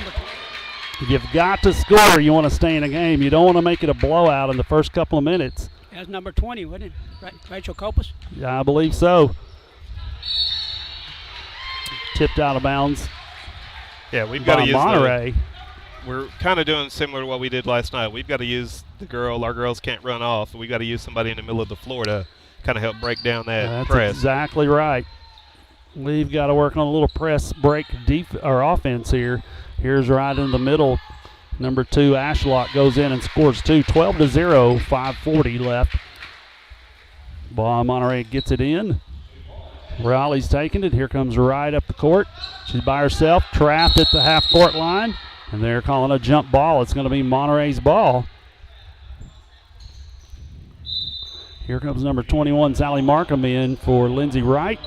You've got to score. You want to stay in a game. You don't want to make it a blowout in the first couple of minutes. That's number 20, wasn't it? Rachel Copas? Yeah, I believe so. Tipped out of bounds. Yeah, we've got to use Monterey. We're kind of doing similar to what we did last night. We've got to use our girls can't run off. We've got to use somebody in the middle of the floor to kind of help break down that press. That's exactly right. We've got to work on a little press break offense here. Here's right in the middle. Number 2, Ashlock goes in and scores 2. 12-0, 5:40 left. Ball Monterey gets it in. Riley's taking it. Here comes right up the court. She's by herself, trapped at the half-court line. And they're calling a jump ball. It's going to be Monterey's ball. Here comes number 21, Sally Markham, in for Lindsay Wright.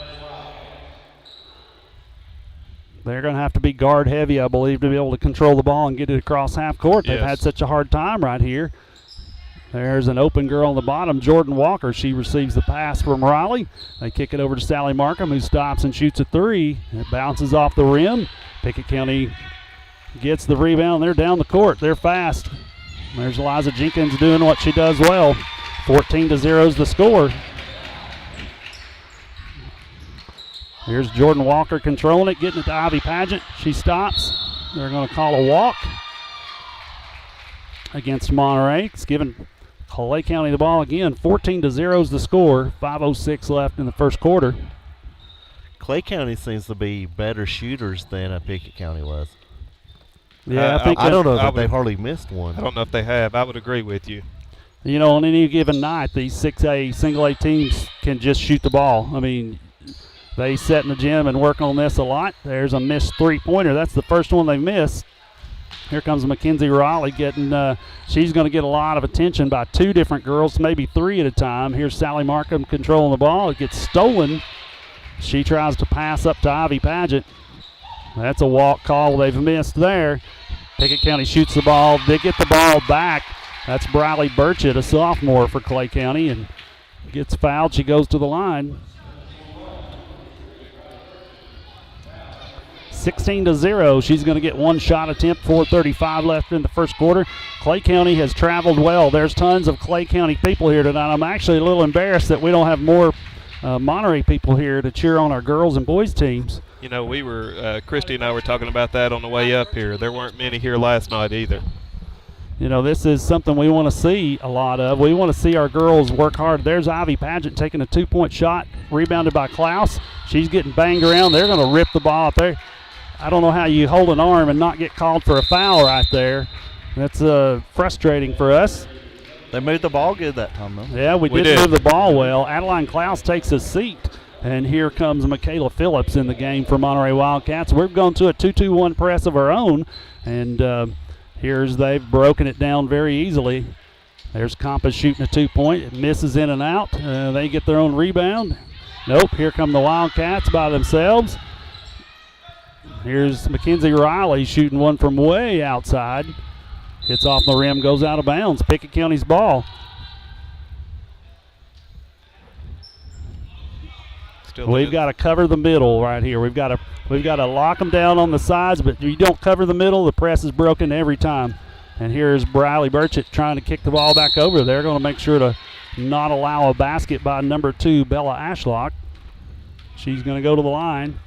They're going to have to be guard heavy, I believe, to be able to control the ball and get it across half court. They've had such a hard time right here. There's an open girl on the bottom, Jordan Walker. She receives the pass from Riley. They kick it over to Sally Markham, who stops and shoots a 3. It bounces off the rim. Pickett County gets the rebound. They're down the court. They're fast. There's Eliza Jenkins doing what she does well. 14-0 is the score. Here's Jordan Walker controlling it, getting it to Ivy Pageant. She stops. They're going to call a walk against Monterey. It's giving Clay County the ball again. 14-0 is the score. 5:06 left in the first quarter. Clay County seems to be better shooters than Pickett County was. Yeah, I don't know that they've hardly missed one. I don't know if they have. I would agree with you. You know, on any given night, these 6A, single A teams can just shoot the ball. I mean, they sit in the gym and work on this a lot. There's a missed three-pointer. That's the first one they missed. Here comes Mackenzie Riley getting, she's going to get a lot of attention by 2 different girls, maybe 3 at a time. Here's Sally Markham controlling the ball. It gets stolen. She tries to pass up to Ivy Pageant. That's a walk call they've missed there. Pickett County shoots the ball. They get the ball back. That's Briley Burchett, a sophomore for Clay County, and gets fouled. She goes to the line. 16-0. She's going to get one shot attempt. 4:35 left in the first quarter. Clay County has traveled well. There's tons of Clay County people here tonight. I'm actually a little embarrassed that we don't have more Monterey people here to cheer on our girls and boys teams. You know, we were, Christy and I were talking about that on the way up here. There weren't many here last night either. You know, this is something we want to see a lot of. We want to see our girls work hard. There's Ivy Pageant taking a 2-point shot, rebounded by Klaus. She's getting banged around. They're going to rip the ball out there. I don't know how you hold an arm and not get called for a foul right there. That's frustrating for us. They moved the ball good that time, though. Yeah, we did move the ball well. Adeline Klaus takes a seat. And here comes Michaela Phillips in the game for Monterey Wildcats. We're going to a 2-2-1 press of our own. And they've broken it down very easily. There's Compass shooting a 2-point. It misses in and out. They get their own rebound. Nope, here come the Wildcats by themselves. Here's Mackenzie Riley shooting one from way outside. Hits off the rim, goes out of bounds. Pickett County's ball. We've got to cover the middle right here. We've got to lock them down on the sides, but if you don't cover the middle, the press is broken every time. And here's Briley Burchett trying to kick the ball back over. They're going to make sure to not allow a basket by number 2, Bella Ashlock. She's going to go to the line.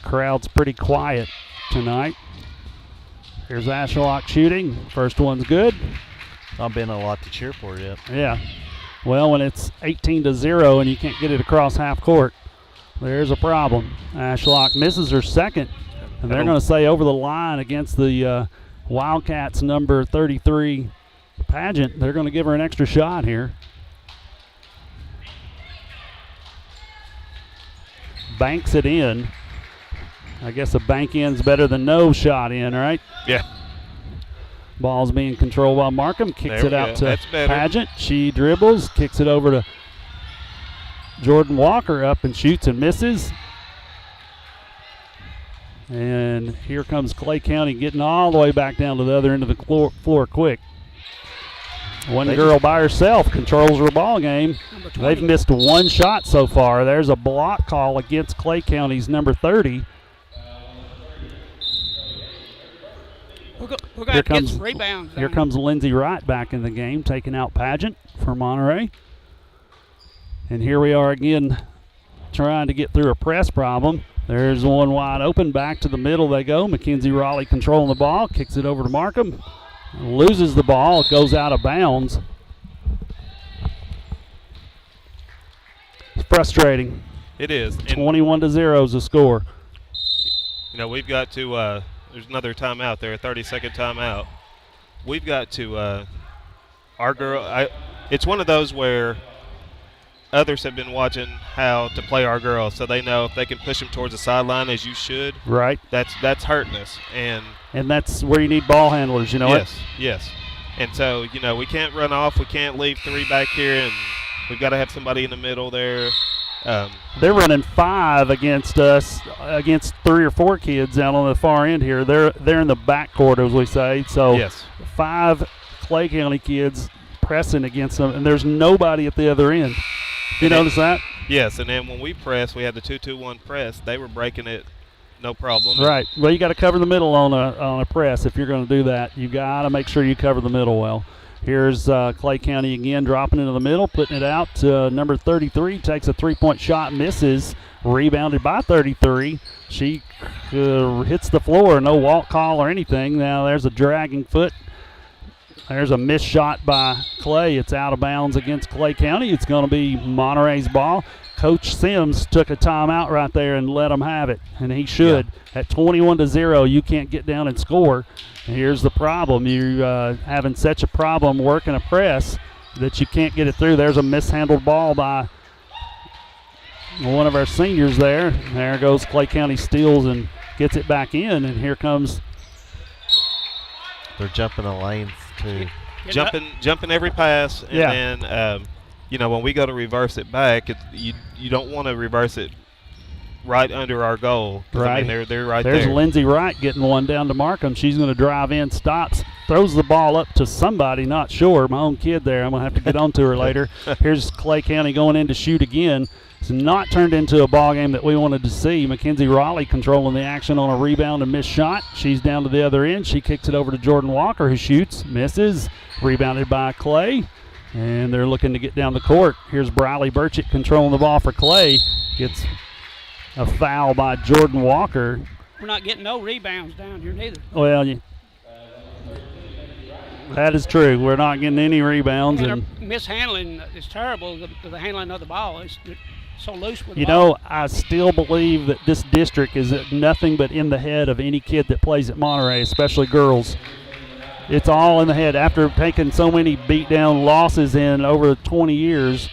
Crowd's pretty quiet tonight. Here's Ashlock shooting. First one's good. Not been a lot to cheer for yet. Yeah. Well, when it's 18-0 and you can't get it across half court, there's a problem. Ashlock misses her second, and they're going to say over the line against the Wildcats number 33 Pageant. They're going to give her an extra shot here. Banks it in. I guess a bank in's better than no shot in, right? Yeah. Ball's being controlled by Markham. Kicks it out to Pageant. She dribbles, kicks it over to Jordan Walker, up and shoots and misses. And here comes Clay County getting all the way back down to the other end of the floor quick. One girl by herself controls her ball game. They've missed one shot so far. There's a block call against Clay County's number 30. We're going to get some rebounds. Here comes Lindsey Wright back in the game, taking out Pageant for Monterey. And here we are again trying to get through a press problem. There's one wide open. Back to the middle they go. Mackenzie Raleigh controlling the ball. Kicks it over to Markham. Loses the ball. It goes out of bounds. It's frustrating. It is. 21-0 is the score. You know, we've got to there's another timeout there, a 30-second timeout. We've got to it's one of those where others have been watching how to play our girls, so they know if they can push them towards the sideline as you should. Right. That's hurting us, and that's where you need ball handlers. You know what? Yes. And so we can't run off. We can't leave 3 back here, and we've got to have somebody in the middle there. They're running 5 against us, against 3 or 4 kids out on the far end here. They're in the backcourt, as we say. So yes. 5 Clay County kids pressing against them, and there's nobody at the other end. You notice that? Yes, and then when we press, we had the 2-2-1 press. They were breaking it, no problem. Right. Well, you got to cover the middle on a press if you're going to do that. You got to make sure you cover the middle well. Here's Clay County again, dropping into the middle, putting it out to number 33. Takes a 3-point shot, misses. Rebounded by 33. She hits the floor. No walk call or anything. Now there's a dragging foot. There's a missed shot by Clay. It's out of bounds against Clay County. It's going to be Monterey's ball. Coach Sims took a timeout right there and let them have it, and he should. Yeah. At 21-0, you can't get down and score. And here's the problem. You're having such a problem working a press that you can't get it through. There's a mishandled ball by one of our seniors there. There goes Clay County, steals and gets it back in, and here comes. They're jumping the lanes too. Jumping every pass, and then when we go to reverse it back, you don't want to reverse it right under our goal. Right. I mean, they're right There's there. Lindsey Wright getting one down to Markham. She's going to drive in, stops, throws the ball up to somebody, not sure. My own kid there. I'm going to have to get on to her later. Here's Clay County going in to shoot again. It's not turned into a ball game that we wanted to see. Mackenzie Raleigh controlling the action on a rebound and missed shot. She's down to the other end. She kicks it over to Jordan Walker, who shoots, misses. Rebounded by Clay. And they're looking to get down the court. Here's Briley Burchett controlling the ball for Clay. Gets a foul by Jordan Walker. We're not getting no rebounds down here neither. Well, that is true. We're not getting any rebounds. And mishandling is terrible. The handling of the ball is so loose with the ball. You know, I still believe that this district is nothing but in the head of any kid that plays at Monterey, especially girls. It's all in the head. After taking so many beat-down losses in over 20 years,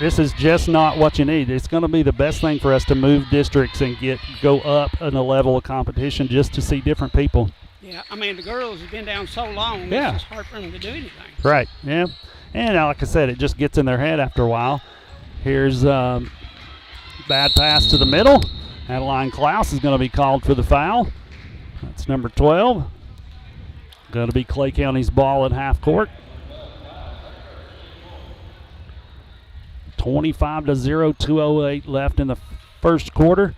this is just not what you need. It's going to be the best thing for us to move districts and go up in a level of competition just to see different people. Yeah, I mean, the girls have been down so long, yeah. It's just hard for them to do anything. Right, yeah. And like I said, it just gets in their head after a while. Here's bad pass to the middle. Adeline Klaus is going to be called for the foul. That's number 12. Going to be Clay County's ball at half court. 25-0, 2:08 left in the first quarter.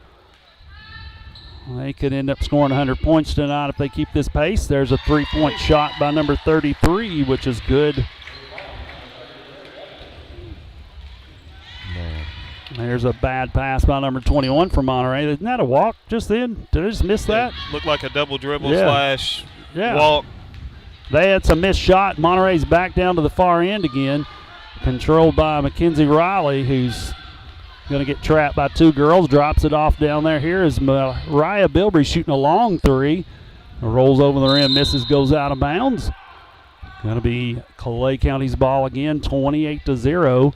They could end up scoring 100 points tonight if they keep this pace. There's a 3-point shot by number 33, which is good. Man. There's a bad pass by number 21 from Monterey. Isn't that a walk just then? Did I just miss that? Looked like a double dribble slash walk. They had some missed shot. Monterey's back down to the far end again, controlled by Mackenzie Riley, who's going to get trapped by 2 girls. Drops it off down there. Here is Mariah Bilbrey shooting a long 3. Rolls over the rim, misses, goes out of bounds. Going to be Clay County's ball again. 28-0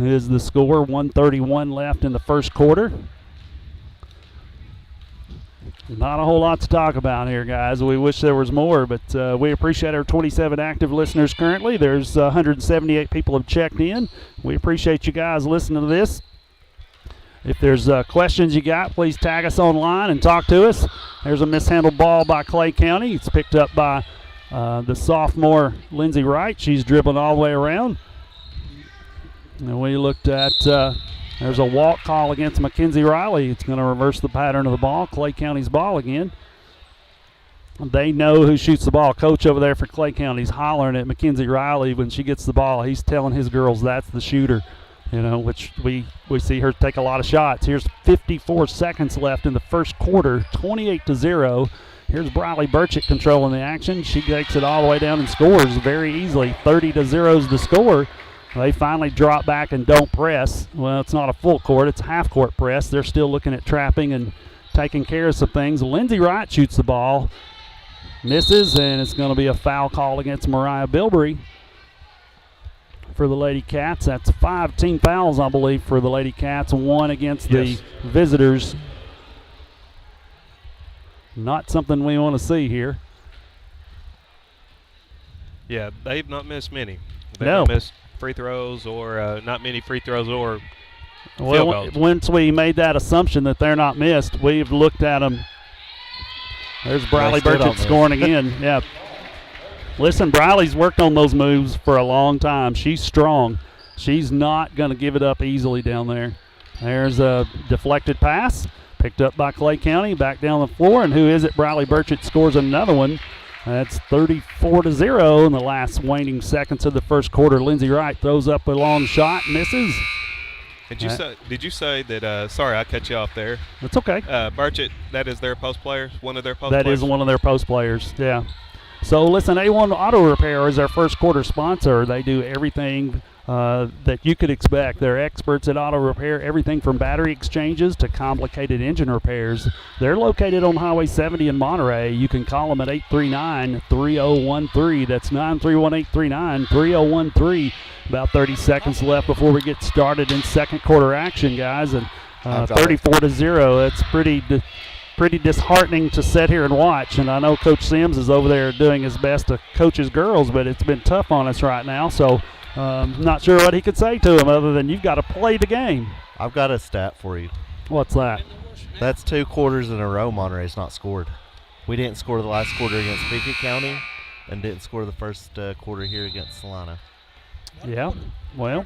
is the score. 1:31 left in the first quarter. Not a whole lot to talk about here, guys. We wish there was more, but we appreciate our 27 active listeners currently. There's 178 people have checked in. We appreciate you guys listening to this. If there's questions you got, please tag us online and talk to us. There's a mishandled ball by Clay County. It's picked up by the sophomore Lindsey Wright. She's dribbling all the way around. And we looked at there's a walk call against Mackenzie Riley. It's going to reverse the pattern of the ball. Clay County's ball again. They know who shoots the ball. Coach over there for Clay County's hollering at Mackenzie Riley when she gets the ball. He's telling his girls that's the shooter, which we see her take a lot of shots. Here's 54 seconds left in the first quarter, 28-0. Here's Briley Burchett controlling the action. She takes it all the way down and scores very easily. 30-0 is the score. They finally drop back and don't press. Well, it's not a full court. It's a half-court press. They're still looking at trapping and taking care of some things. Lindsey Wright shoots the ball. Misses, and it's going to be a foul call against Mariah Bilberry for the Lady Cats. That's 5 team fouls, I believe, for the Lady Cats. 1 against the visitors. Not something we want to see here. Yeah, they've not missed many. They've No. not missed free throws or not many free throws or field Well, goals. once we made that assumption that they're not missed, we've looked at them. There's Briley still don't Burchett scoring again. Yeah. Listen, Briley's worked on those moves for a long time. She's strong. She's not going to give it up easily down there. There's a deflected pass picked up by Clay County, back down the floor, and who is it? Briley Burchett scores another one. That's 34-0 in the last waning seconds of the first quarter. Lindsey Wright throws up a long shot, misses. Did you say that? Sorry, I cut you off there. That's okay. Burchett, that is their post player, one of their post That players. is one of their post players, yeah. So listen, A1 Auto Repair is our first quarter sponsor. They do everything that you could expect. They're experts at auto repair, everything from battery exchanges to complicated engine repairs. They're located on Highway 70 in Monterey. You can call them at 839-3013. That's 931-839-3013. About 30 seconds left before we get started in second quarter action, guys. And 34-0. That's pretty disheartening to sit here and watch. And I know Coach Sims is over there doing his best to coach his girls, but it's been tough on us right now. So not sure what he could say to him other than you've got to play the game. I've got a stat for you. What's that? That's 2 quarters in a row Monterey's not scored. We didn't score the last quarter against Pickett County and didn't score the first quarter here against Salina. Yeah, well.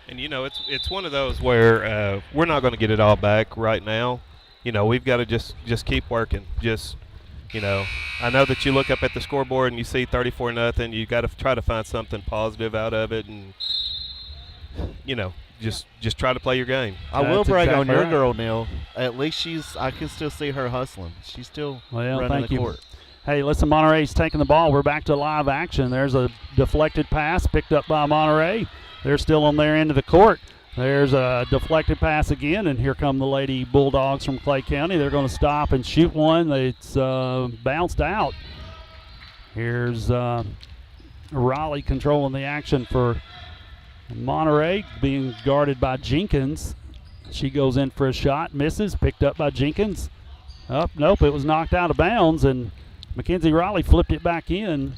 And, it's one of those where we're not going to get it all back right now. We've got to just keep working. I know that you look up at the scoreboard and you see 34-0. You got to try to find something positive out of it, and just try to play your game. I will That's brag on exactly your right. girl, Neil. At least I can still see her hustling. She's still running thank the you. court. Hey, listen, Monterey's taking the ball. We're back to live action. There's a deflected pass picked up by Monterey. They're still on their end of the court. There's a deflected pass again, and here come the Lady Bulldogs from Clay County. They're going to stop and shoot one. It's bounced out. Here's Raleigh controlling the action for Monterey, being guarded by Jenkins. She goes in for a shot, misses, picked up by Jenkins. Nope, it was knocked out of bounds, and Mackenzie Riley flipped it back in.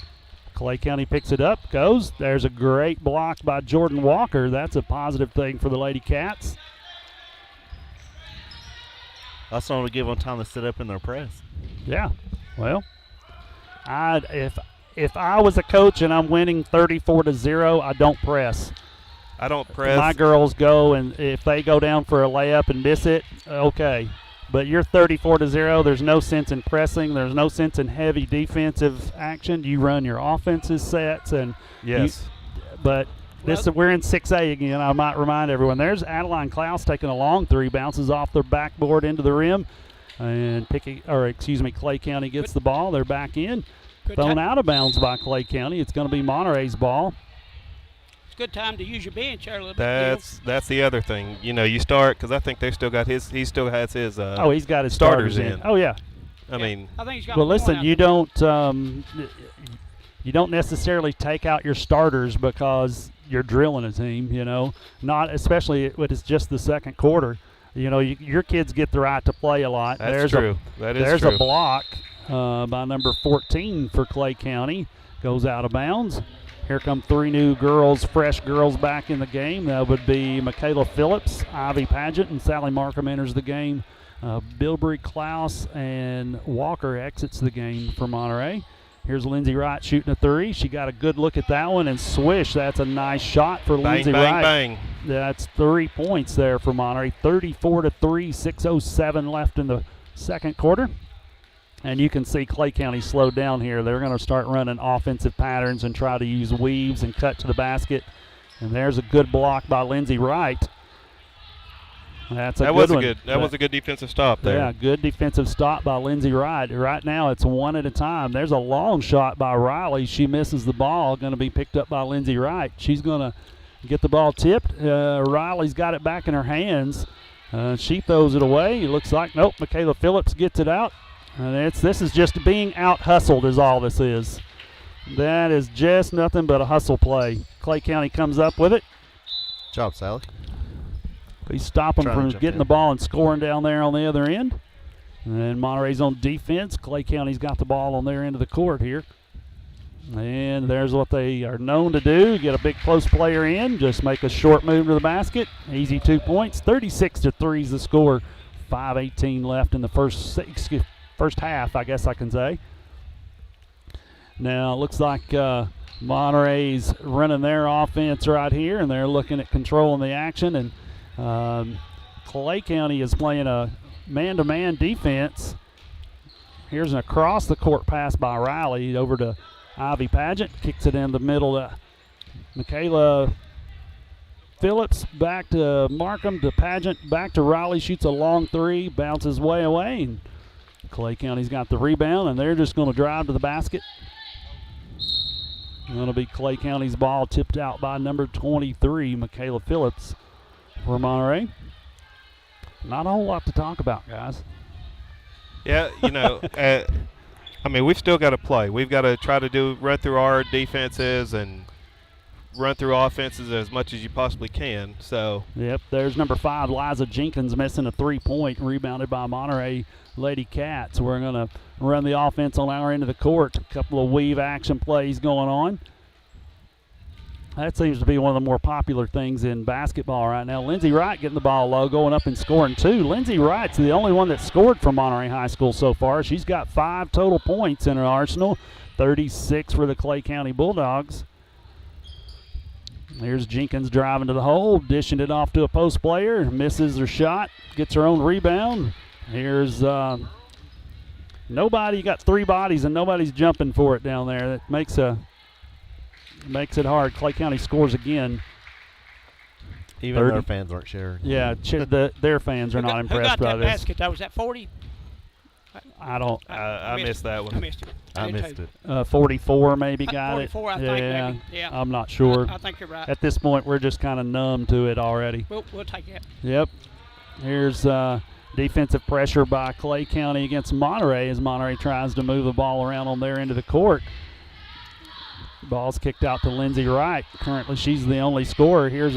Clay County picks it up, goes. There's a great block by Jordan Walker. That's a positive thing for the Lady Cats. That's not to give them time to sit up in their press. Yeah, well, if I was a coach and I'm winning 34-0, I don't press. I don't press. My girls go, and if they go down for a layup and miss it, okay. But you're 34-0. There's no sense in pressing. There's no sense in heavy defensive action. You run your offensive sets, and yes. We're in 6A again. I might remind everyone. There's Adeline Klaus taking a long three, bounces off their backboard into the rim, and Clay County gets the ball. They're back in, thrown out of bounds by Clay County. It's going to be Monterey's ball. Good time to use your bench there a little bit. That's the other thing. You start because I think they still got his. He still has his. He's got his starters in. Oh yeah. I mean, I think he's got. Well, one listen, out you there. don't necessarily take out your starters because you're drilling a team. Not especially when it's just the second quarter. Your kids get the right to play a lot. That's true. There's a block by number 14 for Clay County. Goes out of bounds. Here come 3 new fresh girls back in the game. That would be Michaela Phillips, Ivy Paget, and Sally Markham enters the game. Bilberry, Klaus, and Walker exits the game for Monterey. Here's Lindsey Wright shooting a 3. She got a good look at that one, and swish, that's a nice shot for Lindsey Wright. Bang. That's 3 points there for Monterey. 34-3, 6:07 left in the second quarter. And you can see Clay County slowed down here. They're going to start running offensive patterns and try to use weaves and cut to the basket. And there's a good block by Lindsey Wright. That's a good one. That was a good defensive stop there. Yeah, good defensive stop by Lindsey Wright. Right now it's one at a time. There's a long shot by Riley. She misses the ball. Going to be picked up by Lindsey Wright. She's going to get the ball tipped. Riley's got it back in her hands. She throws it away. It looks like, nope, Michaela Phillips gets it out. And this is just being out-hustled is all this is. That is just nothing but a hustle play. Clay County comes up with it. Job, Sally. We stop them from getting the ball and scoring down there on the other end. And Monterey's on defense. Clay County's got the ball on their end of the court here. And there's what they are known to do. Get a big close player in. Just make a short move to the basket. Easy 2 points. 36-3 is the score. 5:18 left in the first half, I guess I can say. Now it looks like Monterey's running their offense right here, and they're looking at controlling the action. And Clay County is playing a man-to-man defense. Here's an across-the-court pass by Riley over to Ivy Pageant. Kicks it in the middle to Michaela Phillips. Back to Markham to Pageant. Back to Riley. Shoots a long three. Bounces way away. And Clay County's got the rebound, and they're just going to drive to the basket. Going to be Clay County's ball, tipped out by number 23, Michaela Phillips, for Monterey. Not a whole lot to talk about, guys. Yeah, I mean, we've still got to play. We've got to try to run through our defenses and run through offenses as much as you possibly can. So. Yep, there's number 5, Liza Jenkins, missing a three-point, rebounded by Monterey Lady Cats. We're going to run the offense on our end of the court. A couple of weave action plays going on. That seems to be one of the more popular things in basketball right now. Lindsey Wright getting the ball low, going up and scoring 2. Lindsey Wright's the only one that scored from Monterey High School so far. She's got 5 total points in her arsenal, 36 for the Clay County Bulldogs. Here's Jenkins driving to the hole, dishing it off to a post player, misses her shot, gets her own rebound. Here's nobody. You got 3 bodies and nobody's jumping for it down there. That makes it hard. Clay County scores again. Even their fans aren't sharing. Yeah, their fans are not impressed by this. Who got that basket? That was that 40? I missed that one. I missed it. 44 maybe got 44, I think, maybe. Yeah. I'm not sure. I think you're right. At this point, we're just kind of numb to it already. We'll take it. Yep. Here's defensive pressure by Clay County against Monterey as Monterey tries to move the ball around on their end of the court. Ball's kicked out to Lindsey Wright. Currently, she's the only scorer. Here's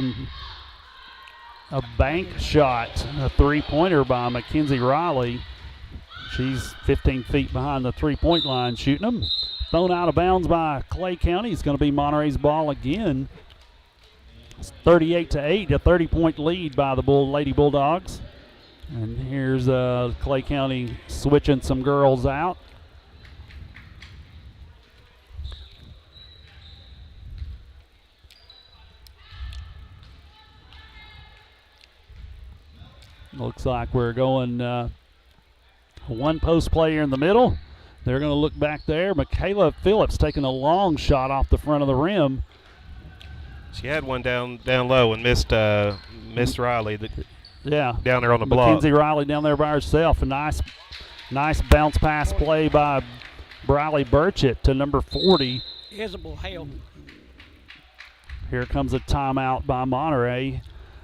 a bank shot, a three-pointer by Mackenzie Riley. She's 15 feet behind the three-point line shooting them. Thrown out of bounds by Clay County. It's going to be Monterey's ball again. It's 38-8, a 30-point lead by the Lady Bulldogs. And here's Clay County switching some girls out. Looks like we're going one post player in the middle. They're going to look back there. Michaela Phillips taking a long shot off the front of the rim. She had one down low and missed Riley. Yeah. Down there on the block. Mackenzie Riley down there by herself. A nice bounce pass play by Briley Burchett to number 40. Isabel Hale. Here comes a timeout by Monterey.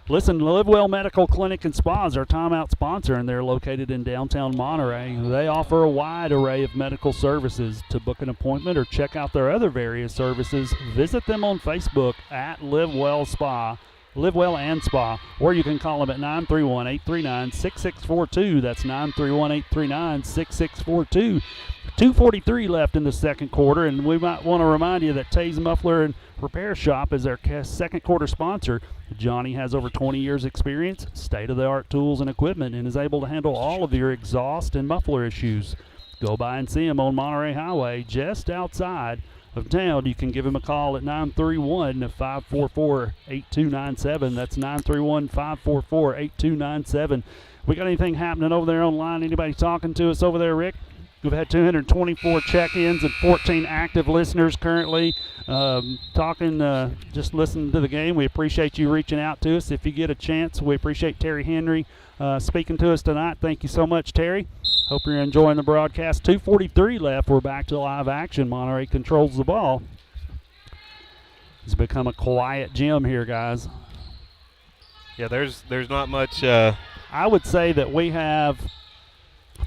Listen, Live Well Medical Clinic and Spa is our timeout sponsor, and they're located in downtown Monterey. They offer a wide array of medical services. To book an appointment or check out their other various services, visit them on Facebook at Live Well and Spa, or you can call them at 931-839-6642. That's 931-839-6642. 2:43 left in the second quarter, and we might want to remind you that Tays Muffler and Repair Shop is our second quarter sponsor. Johnny has over 20 years experience, state-of-the-art tools and equipment, and is able to handle all of your exhaust and muffler issues. Go by and see him on Monterey Highway just outside of town. You can give him a call at 931-544-8297. That's 931-544-8297. We got anything happening over there online? Anybody talking to us over there, Rick? We've had 224 check-ins and 14 active listeners currently just listening to the game. We appreciate you reaching out to us. If you get a chance, we appreciate Terry Henry speaking to us tonight. Thank you so much, Terry. Hope you're enjoying the broadcast. 2:43 left. We're back to live action. Monterey controls the ball. It's become a quiet gym here, guys. Yeah, there's not much. I would say that we have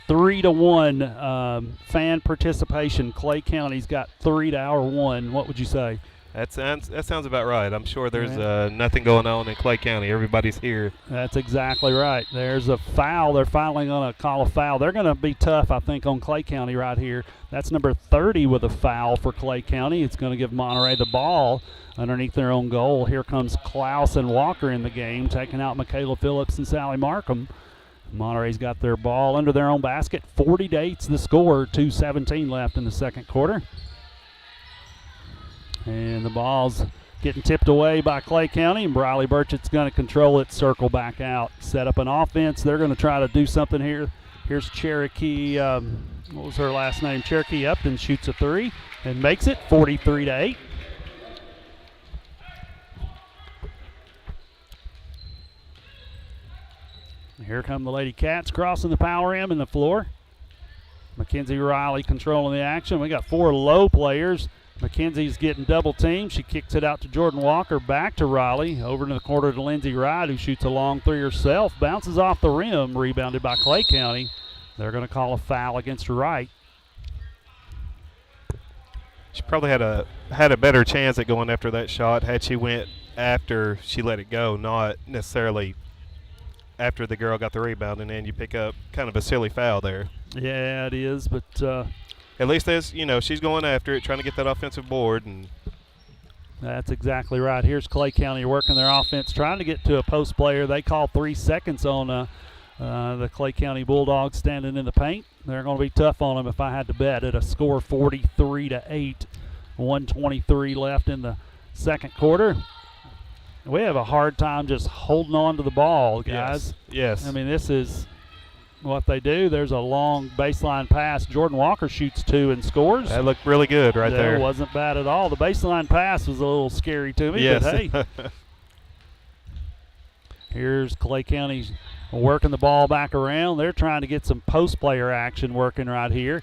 3-1 fan participation. Clay County's got 3 to our 1. What would you say? That sounds about right. I'm sure there's nothing going on in Clay County. Everybody's here. That's exactly right. There's a foul. They're finally going to call a foul. They're going to be tough, I think, on Clay County right here. That's number 30 with a foul for Clay County. It's going to give Monterey the ball underneath their own goal. Here comes Klaus and Walker in the game, taking out Michaela Phillips and Sally Markham. Monterey's got their ball under their own basket. 40-8 the score. 2:17 left in the second quarter. And the ball's getting tipped away by Clay County, and Briley Burchett's going to control it, circle back out, set up an offense. They're going to try to do something here. Here's Cherokee, what was her last name? Cherokee Upton shoots a 3 and makes it 43-8. Here come the Lady Cats crossing the power rim and the floor. Mackenzie Riley controlling the action. We got 4 low players. Mackenzie's getting double teamed. She kicks it out to Jordan Walker, back to Riley, over to the corner to Lindsey Wright, who shoots a long 3 herself, bounces off the rim, rebounded by Clay County. They're going to call a foul against Wright. She probably had a better chance at going after that shot had she went after she let it go, not necessarily after the girl got the rebound, and then you pick up kind of a silly foul there. Yeah, it is, but at least there's, she's going after it, trying to get that offensive board. And that's exactly right. Here's Clay County working their offense, trying to get to a post player. They call 3 seconds on the Clay County Bulldogs standing in the paint. They're going to be tough on them if I had to bet at a score 43-8. 1:23 left in the second quarter. We have a hard time just holding on to the ball, guys. Yes. I mean, this is what they do. There's a long baseline pass. Jordan Walker shoots 2 and scores. That looked really good right there. That wasn't bad at all. The baseline pass was a little scary to me, yes. But hey. Here's Clay County working the ball back around. They're trying to get some post player action working right here.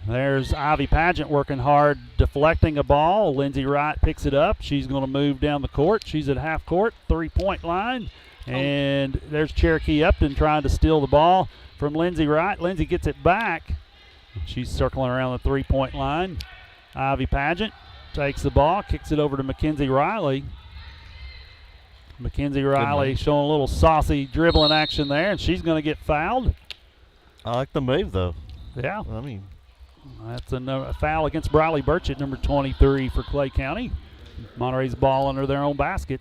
There's Ivy Pageant working hard, deflecting a ball. Lindsey Wright picks it up. She's going to move down the court. She's at half court, 3-point line. And there's Cherokee Upton trying to steal the ball from Lindsey Wright. Lindsey gets it back. She's circling around the 3-point line. Ivy Pageant takes the ball, kicks it over to Mackenzie Riley. Mackenzie Riley showing a little saucy dribbling action there, and she's going to get fouled. I like the move, though. Yeah. I mean, that's a foul against Briley Burchett, number 23 for Clay County. Monterey's ball under their own basket.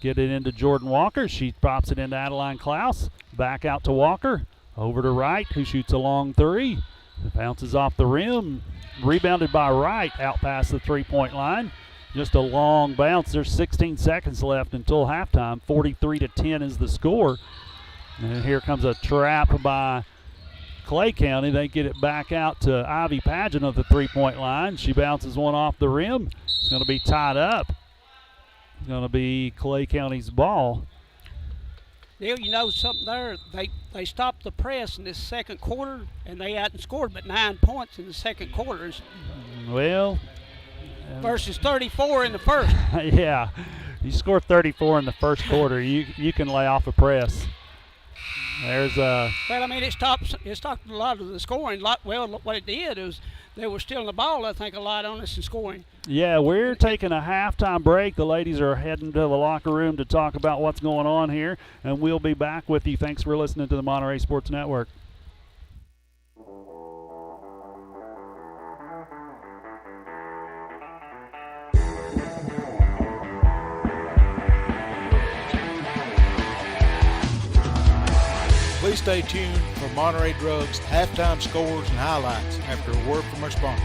Get it into Jordan Walker. She pops it into Adeline Klaus. Back out to Walker. Over to Wright, who shoots a long 3. It bounces off the rim. Rebounded by Wright out past the 3-point line. Just a long bounce. There's 16 seconds left until halftime. 43-10 is the score. And here comes a trap by Clay County. They get it back out to Ivy Pageant of the 3-point line. She bounces one off the rim. It's going to be tied up. It's going to be Clay County's ball. Neil, you know something there? They stopped the press in this second quarter, and they hadn't scored but 9 points in the second quarter. Well, versus 34 in the first. Yeah, you score 34 in the first quarter, you can lay off a press. There's a. Well, I mean, it stopped a lot of the scoring. Well, what it did is they were stealing the ball, I think, a lot on us in scoring. Yeah, we're taking a halftime break. The ladies are heading to the locker room to talk about what's going on here, and we'll be back with you. Thanks for listening to the Monterey Sports Network. Please stay tuned for Monterey Drugs halftime scores and highlights after a word from our sponsor.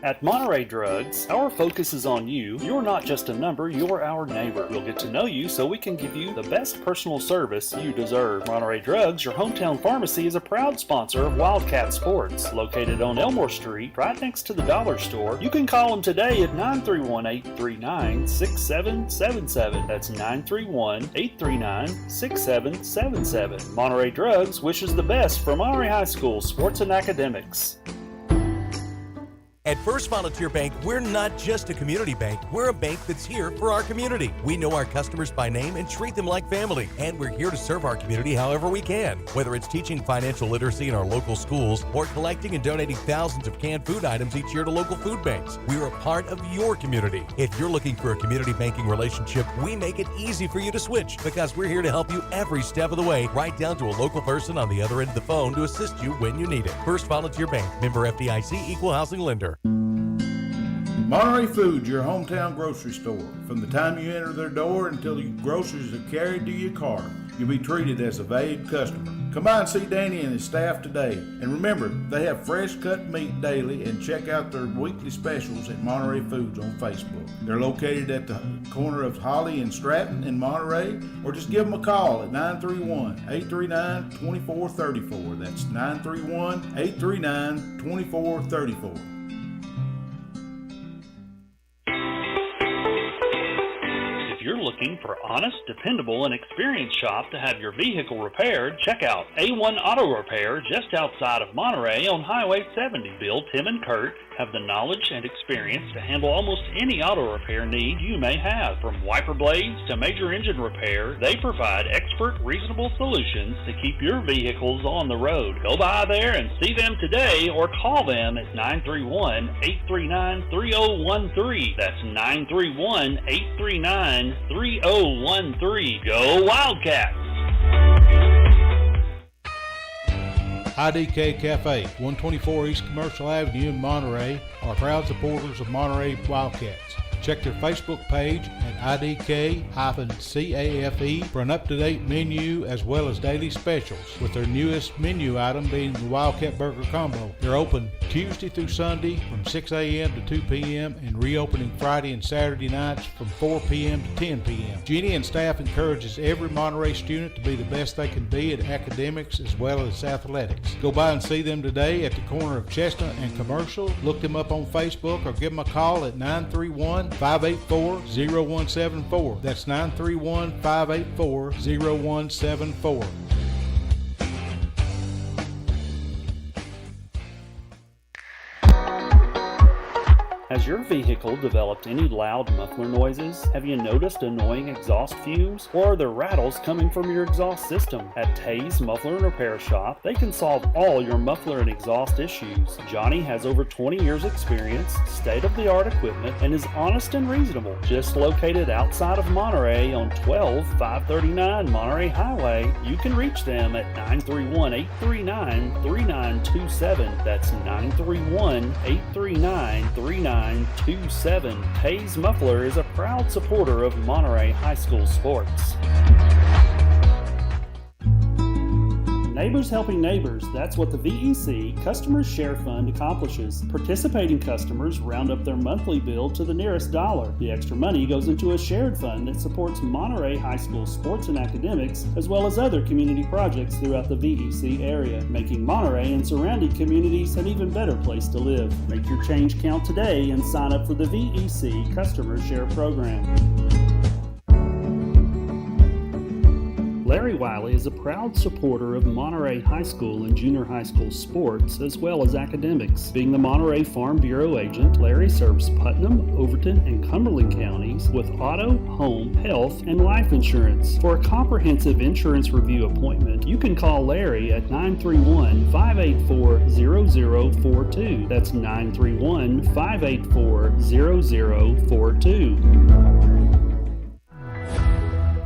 At Monterey Drugs, our focus is on you. You're not just a number, you're our neighbor. We'll get to know you so we can give you the best personal service you deserve. Monterey Drugs, your hometown pharmacy, is a proud sponsor of Wildcat Sports. Located on Elmore Street, right next to the dollar store. You can call them today at 931-839-6777. That's 931-839-6777. Monterey Drugs wishes the best for Monterey High School sports and academics. At First Volunteer Bank, we're not just a community bank, we're a bank that's here for our community. We know our customers by name and treat them like family, and we're here to serve our community however we can. Whether it's teaching financial literacy in our local schools or collecting and donating thousands of canned food items each year to local food banks, we're a part of your community. If you're looking for a community banking relationship, we make it easy for you to switch because we're here to help you every step of the way, right down to a local person on the other end of the phone to assist you when you need it. First Volunteer Bank, member FDIC, equal housing lender. Monterey Foods, your hometown grocery store. From the time you enter their door until your groceries are carried to your car, you'll be treated as a valued customer. Come by and see Danny and his staff today. And remember, they have fresh cut meat daily, and check out their weekly specials at Monterey Foods on Facebook. They're located at the corner of Holly and Stratton in Monterey, or just give them a call at 931-839-2434. That's 931-839-2434. If you're looking for honest, dependable, and experienced shop to have your vehicle repaired, check out A1 Auto Repair just outside of Monterey on Highway 70. Bill, Tim, and Kurt have the knowledge and experience to handle almost any auto repair need you may have. From wiper blades to major engine repair, they provide expert, reasonable solutions to keep your vehicles on the road. Go by there and see them today or call them at 931-839-3013. That's 931-839-3013. Go Wildcats! IDK Cafe, 124 East Commercial Avenue in Monterey, are proud supporters of Monterey Wildcats. Check their Facebook page at IDK-CAFE for an up-to-date menu as well as daily specials, with their newest menu item being the Wildcat Burger Combo. They're open Tuesday through Sunday from 6 a.m. to 2 p.m. and reopening Friday and Saturday nights from 4 p.m. to 10 p.m. Jeannie and staff encourages every Monterey student to be the best they can be at academics as well as athletics. Go by and see them today at the corner of Chestnut and Commercial. Look them up on Facebook or give them a call at 931-584-0174. That's 931-584-0174. Has your vehicle developed any loud muffler noises? Have you noticed annoying exhaust fumes? Or are there rattles coming from your exhaust system? At Tay's Muffler and Repair Shop, they can solve all your muffler and exhaust issues. Johnny has over 20 years experience, state-of-the-art equipment, and is honest and reasonable. Just located outside of Monterey on 12539 Monterey Highway, you can reach them at 931-839-3927. That's 931-839-3927. Tay's Muffler is a proud supporter of Monterey High School sports. Neighbors helping neighbors, that's what the VEC Customers Share Fund accomplishes. Participating customers round up their monthly bill to the nearest dollar. The extra money goes into a shared fund that supports Monterey High School sports and academics, as well as other community projects throughout the VEC area, making Monterey and surrounding communities an even better place to live. Make your change count today and sign up for the VEC Customers Share Program. Larry Wiley is a proud supporter of Monterey High School and junior high school sports, as well as academics. Being the Monterey Farm Bureau agent, Larry serves Putnam, Overton, and Cumberland counties with auto, home, health, and life insurance. For a comprehensive insurance review appointment, you can call Larry at 931-584-0042. That's 931-584-0042.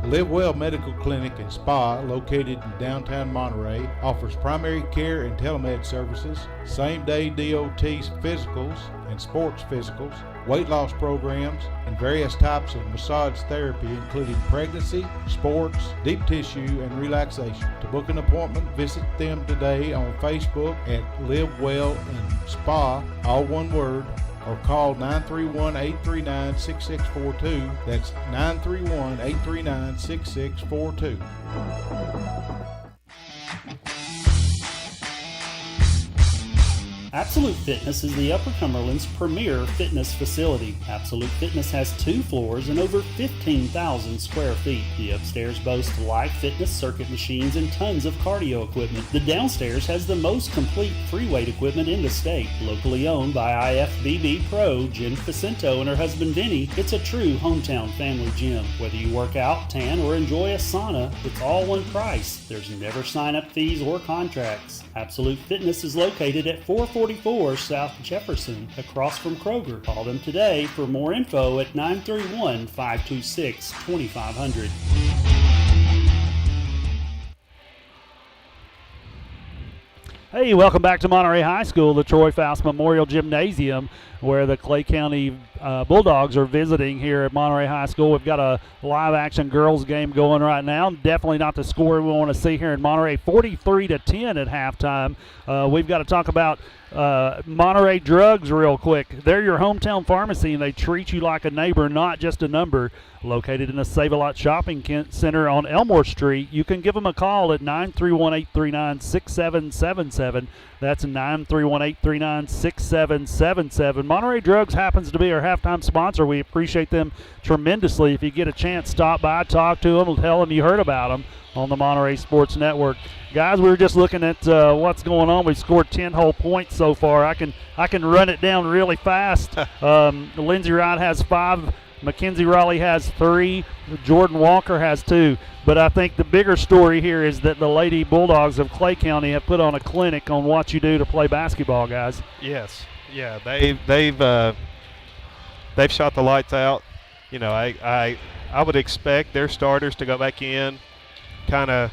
Live Well Medical Clinic and Spa, located in downtown Monterey, offers primary care and telemed services, same-day DOT physicals and sports physicals, weight loss programs, and various types of massage therapy, including pregnancy, sports, deep tissue, and relaxation. To book an appointment, visit them today on Facebook at Live Well and Spa, all one word, or call 931-839-6642. That's 931-839-6642. Absolute Fitness is the Upper Cumberland's premier fitness facility. Absolute Fitness has 2 floors and over 15,000 square feet. The upstairs boasts live fitness circuit machines and tons of cardio equipment. The downstairs has the most complete free weight equipment in the state. Locally owned by IFBB Pro Jen Facento and her husband Vinny, it's a true hometown family gym. Whether you work out, tan, or enjoy a sauna, it's all one price. There's never sign-up fees or contracts. Absolute Fitness is located at 444 South Jefferson, across from Kroger. Call them today for more info at 931-526-2500. Hey, welcome back to Monterey High School, the Troy Foust Memorial Gymnasium, where the Clay County Bulldogs are visiting here at Monterey High School. We've got a live-action girls game going right now. Definitely not the score we want to see here in Monterey. 43-10 at halftime. We've got to talk about Monterey Drugs real quick. They're your hometown pharmacy, and they treat you like a neighbor, not just a number. Located in the Save-A-Lot Shopping Center on Elmore Street, you can give them a call at 931-839-6777. That's 931-839-6777. Monterey Drugs happens to be our halftime sponsor. We appreciate them tremendously. If you get a chance, stop by, talk to them, tell them you heard about them on the Monterey Sports Network. Guys, we were just looking at what's going on. We've scored 10 whole points so far. I can run it down really fast. Lindsey Wright has 5. Mackenzie Raleigh has 3. Jordan Walker has 2. But I think the bigger story here is that the Lady Bulldogs of Clay County have put on a clinic on what you do to play basketball, guys. Yes. Yeah, they've shot the lights out. You know, I would expect their starters to go back in, kind of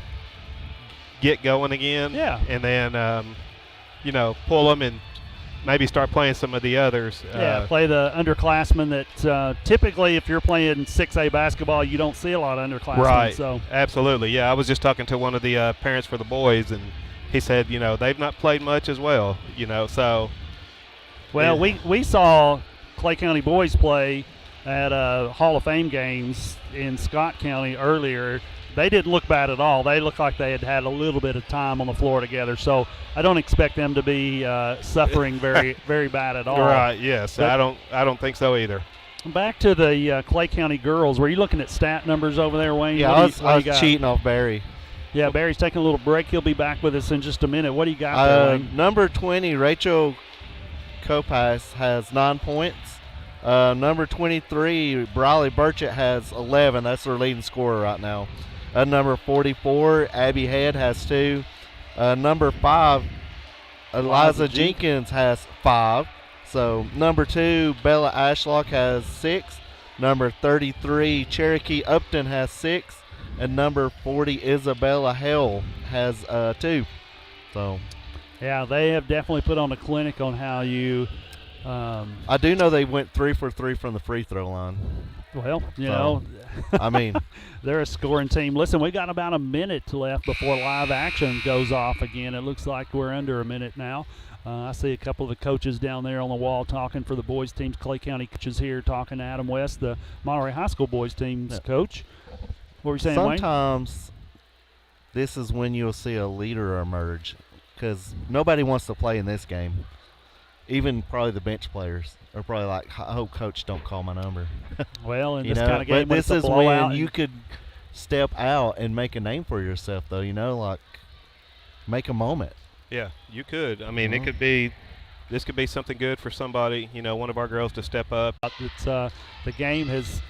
get going again. Yeah. And then, pull them and maybe start playing some of the others. Play the underclassmen that typically if you're playing 6A basketball, you don't see a lot of underclassmen. Right, So. Absolutely. Yeah, I was just talking to one of the parents for the boys, and he said, they've not played much as well, so. Well, yeah. we saw Clay County boys play at Hall of Fame games in Scott County earlier. They didn't look bad at all. They looked like they had had a little bit of time on the floor together. So I don't expect them to be suffering very, very bad at all. Right. Yes. But I don't think so either. Back to the Clay County girls. Were you looking at stat numbers over there, Wayne? Yeah, I was cheating off Barry. Yeah, Barry's taking a little break. He'll be back with us in just a minute. What do you got there, Wayne? Number 20, Rachel Copas has 9 points. Number 23, Briley Burchett has 11. That's their leading scorer right now. Number 44, Abby Head has 2. Number 5, Eliza Jenkins has 5. So number 2, Bella Ashlock has 6. Number 33, Cherokee Upton has 6. And number 40, Isabella Hell has 2. So, yeah, they have definitely put on a clinic on how you. I do know they went 3 for 3 from the free throw line. Well, you know, I mean, they're a scoring team. Listen, we got about a minute left before live action goes off again. It looks like we're under a minute now. I see a couple of the coaches down there on the wall talking for the boys teams. Clay County coaches here talking to Adam West, the Monterey High School boys teams coach. What were you saying, Wayne? Sometimes this is when you'll see a leader emerge because nobody wants to play in this game. Even probably the bench players are probably like, I hope coach don't call my number. Well, in this kind of game, but this is when you could step out and make a name for yourself, though. Like make a moment. Yeah, you could. I mean, it could be. This could be something good for somebody. One of our girls to step up. It's the game has